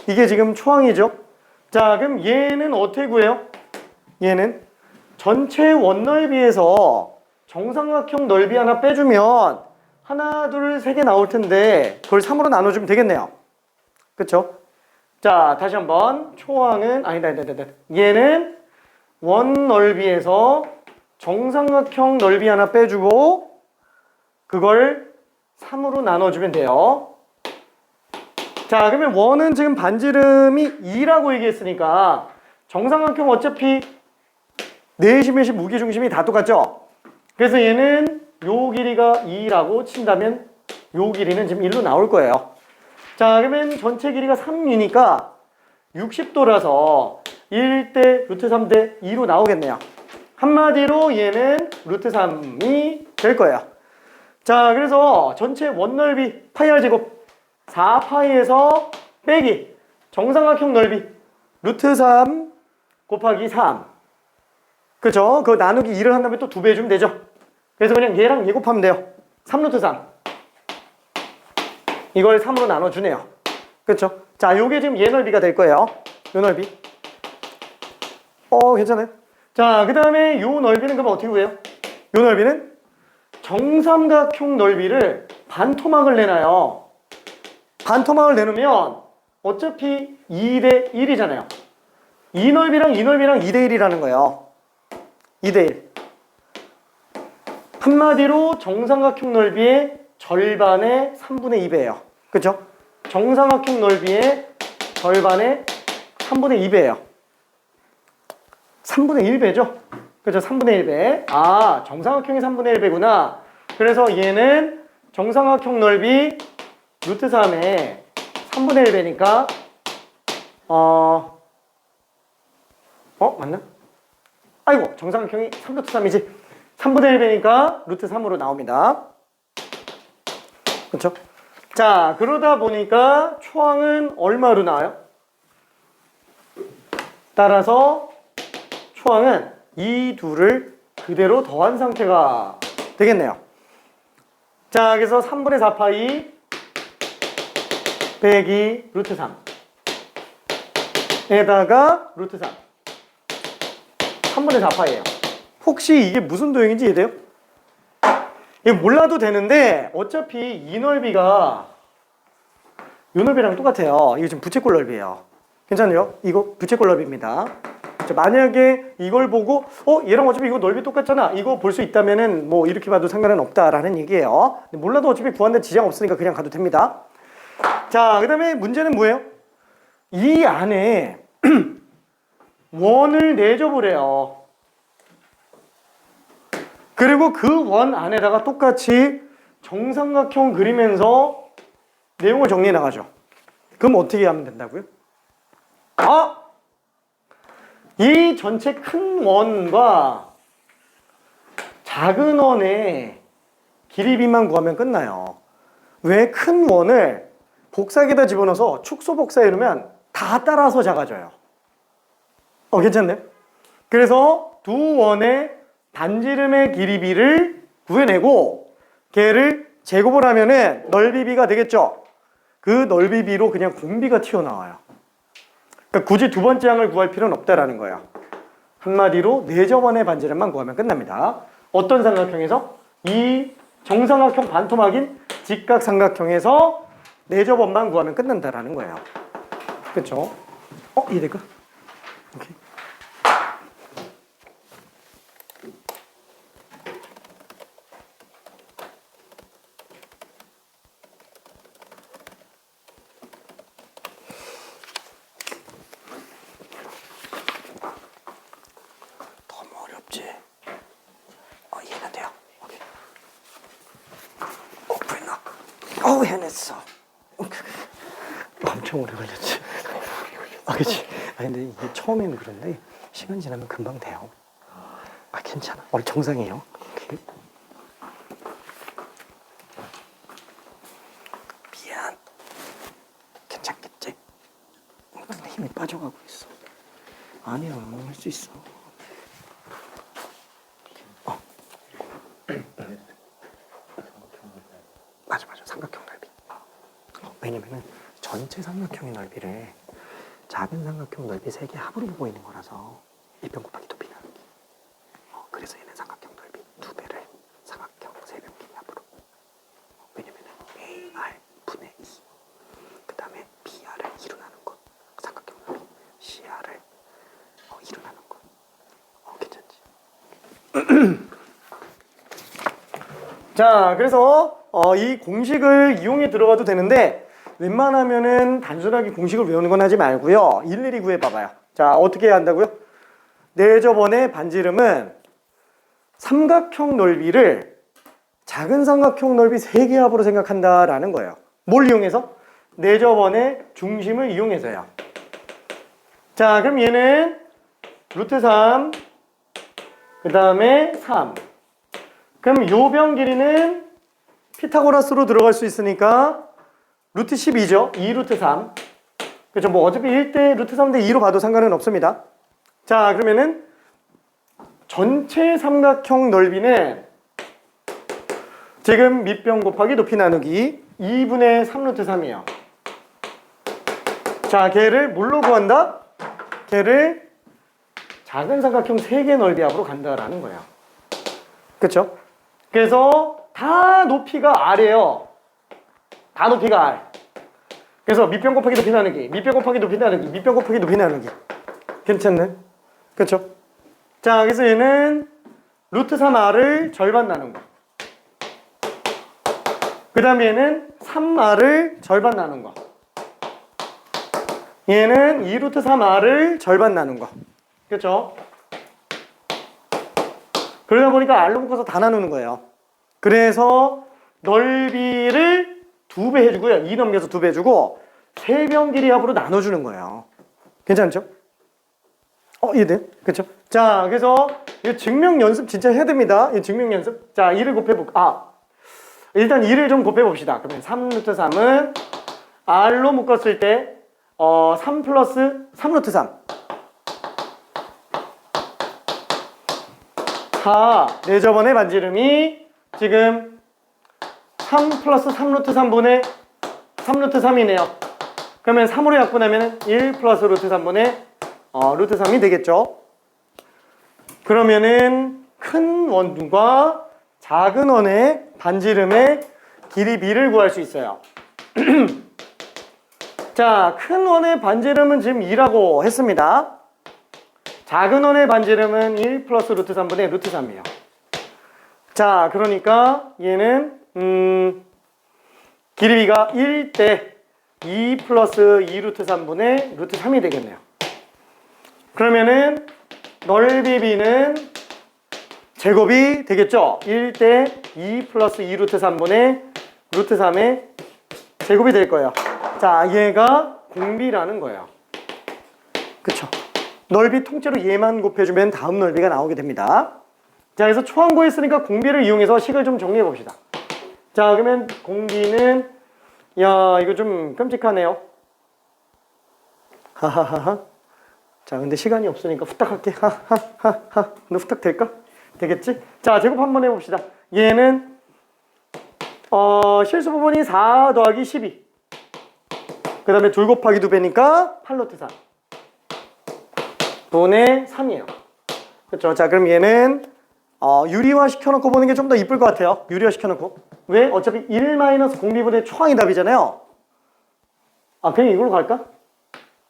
이게 지금 초항이죠. 자, 그럼 얘는 어떻게 구해요? 얘는 전체 원넓이에서 정삼각형 넓이 하나 빼주면 하나, 둘, 세 개 나올 텐데 그걸 3으로 나눠주면 되겠네요. 그쵸? 자, 다시 한번. 초항은, 아니다. 얘는 원 넓이에서 정삼각형 넓이 하나 빼주고, 그걸 3으로 나눠주면 돼요. 자, 그러면 원은 지금 반지름이 2라고 얘기했으니까, 정삼각형 어차피 내심의 무게중심이 다 똑같죠? 그래서 얘는 요 길이가 2라고 친다면 요 길이는 지금 1로 나올 거예요. 자, 그러면 전체 길이가 3이니까 60도라서 1대 루트 3대 2로 나오겠네요. 한마디로 얘는 루트 3이 될 거예요. 자, 그래서 전체 원넓이 파이 r 제곱 4파이에서 빼기 정삼각형 넓이 루트 3 곱하기 3. 그죠? 그거 나누기 2를 한다면 또 2배 해주면 되죠. 그래서 그냥 얘랑 얘 곱하면 돼요. 3루트 3. 이걸 3으로 나눠주네요. 그렇죠? 자, 요게 지금 얘 넓이가 될 거예요. 요 넓이. 괜찮아요. 자, 그 다음에 요 넓이는 그럼 어떻게 구해요? 요 넓이는 정삼각형 넓이를 반토막을 내놔요. 반토막을 내놓으면 어차피 2대 1이잖아요. 이 넓이랑 2대 1이라는 거예요. 2대 1. 한마디로 정삼각형 넓이의 절반의 3분의 2배예요. 그렇죠? 정삼각형 넓이의 절반의 3분의 2배예요. 3분의 1배죠? 그렇죠? 3분의 1배. 아, 정삼각형이 3분의 1배구나. 그래서 얘는 정삼각형 넓이 루트 3의 3분의 1배니까 맞나? 아이고, 정삼각형이 3루트 3이지. 3분의 1배니까 루트 3으로 나옵니다. 그렇죠? 자, 그러다 보니까 초항은 얼마로 나와요? 따라서 초항은 이 둘을 그대로 더한 상태가 되겠네요. 자, 그래서 3분의 4파이 빼기 루트 3 에다가 루트 3 3분의 4파이예요. 혹시 이게 무슨 도형인지 이해돼요? 이거 몰라도 되는데 어차피 이 넓이가 이 넓이랑 똑같아요. 이거 지금 부채꼴 넓이에요. 괜찮아요? 이거 부채꼴 넓이입니다. 자, 만약에 이걸 보고 얘랑 어차피 이거 넓이 똑같잖아. 이거 볼 수 있다면은 뭐 이렇게 봐도 상관은 없다라는 얘기예요. 몰라도 어차피 구하는데 지장 없으니까 그냥 가도 됩니다. 자, 그 다음에 문제는 뭐예요? 이 안에 원을 내줘보래요. 그리고 그 원 안에다가 똑같이 정삼각형 그리면서 내용을 정리해 나가죠. 그럼 어떻게 하면 된다고요? 이 전체 큰 원과 작은 원의 길이비만 구하면 끝나요. 왜? 큰 원을 복사기에다 집어넣어서 축소 복사해 놓으면 다 따라서 작아져요. 괜찮네요. 그래서 두 원의 반지름의 길이비를 구해내고 걔를 제곱을 하면은 넓이비가 되겠죠. 그 넓이비로 그냥 공비가 튀어나와요. 그러니까 굳이 두 번째 항을 구할 필요는 없다라는 거예요. 한마디로 네 점원의 반지름만 구하면 끝납니다. 어떤 삼각형에서? 이 정삼각형 반토막인 직각삼각형에서 네 점원만 구하면 끝난다라는 거예요. 그렇죠? 이해될까? 오케이. 이해는 돼요. 오케이. 불나. 해냈어. 엄청 오래 걸렸지. 그치. 근데 이게 처음에는 그런데 시간 지나면 금방 돼요. 괜찮아. 정상이에요. 오케이. 미안. 괜찮겠지? 근데 힘이 빠져가고 있어. 아니야, 할 수 있어. 맞아. 삼각형 넓이. 왜냐면은 전체 삼각형의 넓이를 작은 삼각형 넓이 3개 합으로 보고 있는 거라서 1변 곱하기 2B 나누기. 그래서 얘는 삼각형 넓이 2배를 삼각형 3변기 합으로. 왜냐면은 AR 분의 2. 그 다음에 BR을 자, 그래서 이 공식을 이용해 들어가도 되는데 웬만하면은 단순하게 공식을 외우는 건 하지 말고요. 일일이 구해봐봐요. 자, 어떻게 해야 한다고요? 내 저번에 반지름은 삼각형 넓이를 작은 삼각형 넓이 3개 합으로 생각한다라는 거예요. 뭘 이용해서? 내 저번의 중심을 이용해서요. 자, 그럼 얘는 루트 3, 그 다음에 3. 그럼 요 변 길이는 피타고라스로 들어갈 수 있으니까 루트 12죠. 2 루트 3. 그렇죠. 뭐 어차피 1대 루트 3대 2로 봐도 상관은 없습니다. 자, 그러면은 전체 삼각형 넓이는 지금 밑변 곱하기 높이 나누기 2분의 3 루트 3이에요. 자, 걔를 뭘로 구한다? 걔를 작은 삼각형 3개 넓이 합으로 간다라는 거예요. 그렇죠? 그래서 다 높이가 R이에요. 다 높이가 R. 그래서 밑변 곱하기 높이 나누기, 밑변 곱하기 높이 나누기, 밑변 곱하기 높이 나누기. 괜찮네? 그렇죠? 자, 그래서 얘는 루트 3R을 절반 나눈 거. 그 다음에 얘는 3R을 절반 나눈 거. 얘는 2 루트 3R을 절반 나눈 거. 그렇죠? 그러다 보니까 R로 묶어서 다 나누는 거예요. 그래서 넓이를 2배 해주고요. 2 넘겨서 2배 해주고 3변 길이 합으로 나눠주는 거예요. 괜찮죠? 이해돼요? 그렇죠? 자, 그래서 이 증명 연습 진짜 해야 됩니다. 이 증명 연습. 자, 2를 곱해볼까? 일단 2를 좀 곱해봅시다. 그러면 3 루트 3은 R로 묶었을 때 3 플러스 3 루트 3. 4. 내 저번에 반지름이 지금 3 플러스 3 루트 3분의 3 루트 3이네요. 그러면 3으로 약분하면 1 플러스 루트 3분의 루트 3이 되겠죠. 그러면은 큰 원과 작은 원의 반지름의 길이 b를 구할 수 있어요. 자, 큰 원의 반지름은 지금 2라고 했습니다. 작은 원의 반지름은 1 플러스 루트 3분의 루트 3이에요. 자, 그러니까 얘는 길이 b가 1대 2 플러스 2 루트 3분의 루트 3이 되겠네요. 그러면은 넓이 b는 제곱이 되겠죠? 1대 2 플러스 2 루트 3분의 루트 3의 제곱이 될 거예요. 자, 얘가 공비라는 거예요. 그쵸? 넓이 통째로 얘만 곱해주면 다음 넓이가 나오게 됩니다. 자, 그래서 초항 구했으니까 공비를 이용해서 식을 좀 정리해 봅시다. 자, 그러면 공비는 야, 이거 좀 끔찍하네요. 하하하하. 자, 근데 시간이 없으니까 후딱 할게. 하하하하. 너 후딱 될까? 되겠지? 자, 제곱 한번 해봅시다. 얘는 실수 부분이 4 더하기 12. 그 다음에 2 곱하기 2배니까 8 루트 3 분의 3이에요. 그렇죠? 자, 그럼 얘는 유리화 시켜놓고 보는 게 좀 더 이쁠 것 같아요. 유리화 시켜놓고. 왜? 어차피 1 마이너스 공비분의 초항이 답이잖아요. 그냥 이걸로 갈까?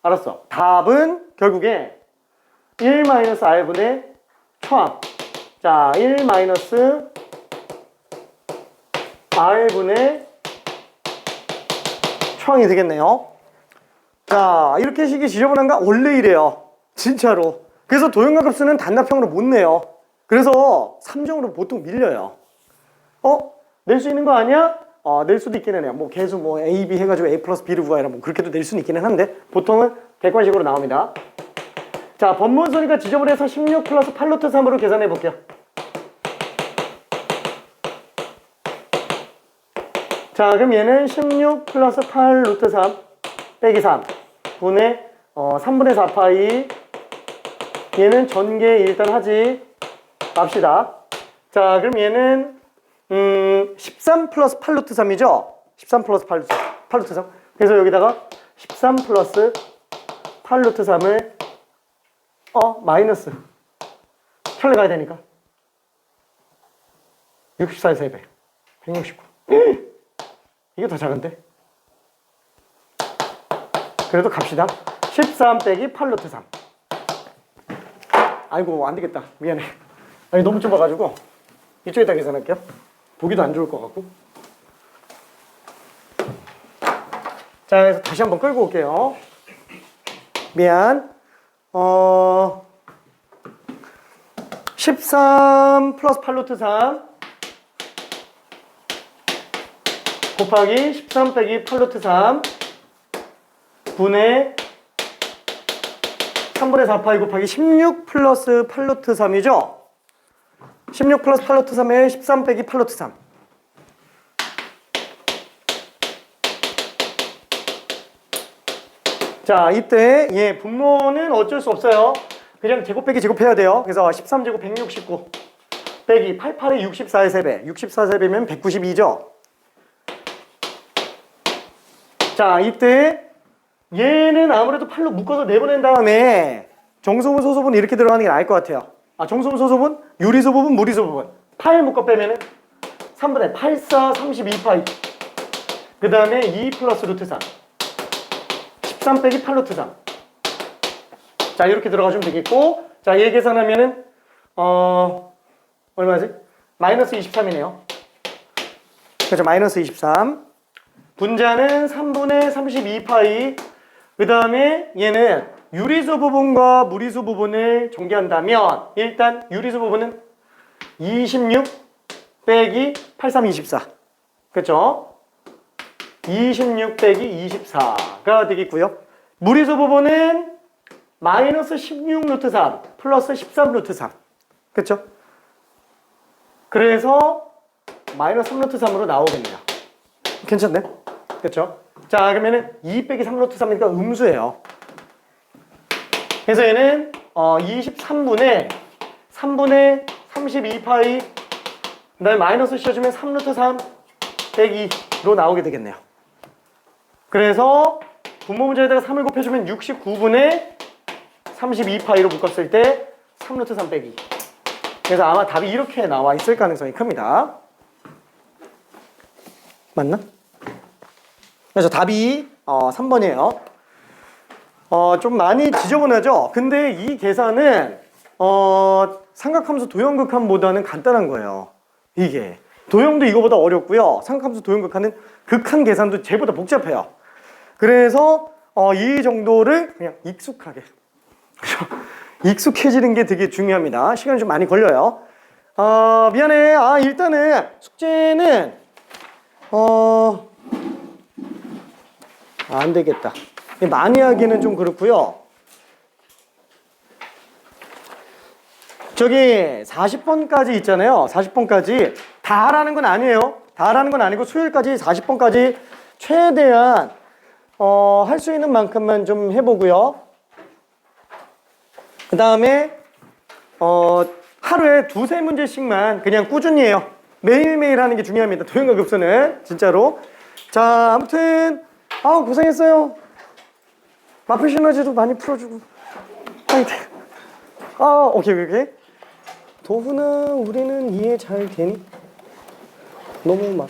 알았어. 답은 결국에 1 마이너스 r분의 초항. 자, 1 마이너스 r분의 초항이 되겠네요. 자, 이렇게 식이 지저분한가? 원래 이래요. 진짜로. 그래서 도형과급수는 단답형으로 못 내요. 그래서 3정으로 보통 밀려요. 낼 수 있는 거 아니야? 낼 수도 있기는 해요. 뭐 계수 뭐 A, B 해가지고 A 플러스 B를 구하라 뭐 그렇게도 낼 수는 있기는 한데 보통은 객관식으로 나옵니다. 자, 번문서니까 지저분해서 16 플러스 8 루트 3으로 계산해 볼게요. 자, 그럼 얘는 16 플러스 8 루트 3 빼기 3 분의 3분의 4파이. 얘는 전개 일단 하지 맙시다. 자, 그럼 얘는 13 플러스 8 루트 3이죠? 13 플러스 8 루트 3. 그래서 여기다가 13 플러스 8 루트 3을 마이너스 켤레 가야 되니까 64의 3배 169. 이게 더 작은데? 그래도 갑시다. 13 빼기 8 루트 3. 아이고, 안 되겠다. 미안해. 아니 너무 좁아가지고 이쪽에다 계산할게요. 보기도 안 좋을 것 같고. 자, 그래서 다시 한번 끌고 올게요. 미안. 13 플러스 8루트 3 곱하기 13 빼기 8루트 3 분의 3분의 4파이 곱하기 16 플러스 8루트 3이죠? 16 플러스 8루트 3에 13 빼기 8루트 3. 자, 이때 분모는 어쩔 수 없어요. 그냥 제곱 빼기 제곱해야 돼요. 그래서 13제곱 169 빼기 88의 64의 3배. 64세배면 192죠? 자, 이때 얘는 아무래도 8로 묶어서 내보낸 다음에 정소분, 소소분 이렇게 들어가는 게 나을 것 같아요. 정소분, 소소분, 유리소 부분, 무리소 부분. 8 묶어 빼면은 3분의 8, 4, 32파이. 그 다음에 2 플러스 루트 3. 13 빼기 8 루트 3. 자, 이렇게 들어가시면 되겠고. 자, 얘 계산하면은, 얼마지? 마이너스 23이네요. 그렇죠. 마이너스 23. 분자는 3분의 32파이. 그 다음에 얘는 유리수 부분과 무리수 부분을 전개한다면 일단 유리수 부분은 26 빼기 83, 24. 그렇죠? 26 빼기 24가 되겠고요. 무리수 부분은 마이너스 16 루트 3 플러스 13 루트 3. 그렇죠? 그래서 마이너스 3 루트 3으로 나오겠네요. 괜찮네? 그렇죠? 자, 그러면은 2 빼기 3 루트 3이니까 음수예요. 그래서 얘는 23분의 3분의 32파이 그 다음에 마이너스 씌워주면 3 루트 3 빼기 2로 나오게 되겠네요. 그래서 분모 문제에다가 3을 곱해주면 69분의 32파이로 묶었을 때 3 루트 3 빼기 2. 그래서 아마 답이 이렇게 나와 있을 가능성이 큽니다. 맞나? 그래서 답이 3번이에요. 좀 많이 지저분하죠? 근데 이 계산은 삼각함수 도형극함보다는 간단한 거예요. 이게 도형도 이거보다 어렵고요. 삼각함수 도형극함은 극한 계산도 쟤보다 복잡해요. 그래서 이 정도를 그냥 익숙하게 익숙해지는 게 되게 중요합니다. 시간이 좀 많이 걸려요. 미안해. 일단은 숙제는 안 되겠다. 많이 하기는 좀 그렇고요. 저기 40번까지 있잖아요. 40번까지 다 하라는 건 아니에요. 다 하라는 건 아니고 수요일까지 40번까지 최대한 할 수 있는 만큼만 좀 해보고요. 그 다음에 하루에 2-3문제씩만 그냥 꾸준히 해요. 매일매일 하는 게 중요합니다. 도형과 급수는 진짜로. 자, 아무튼 고생했어요. 마플 시너지도 많이 풀어주고. 화이팅. 오케이. 도훈아, 우리는 이해 잘 되니? 너무 막.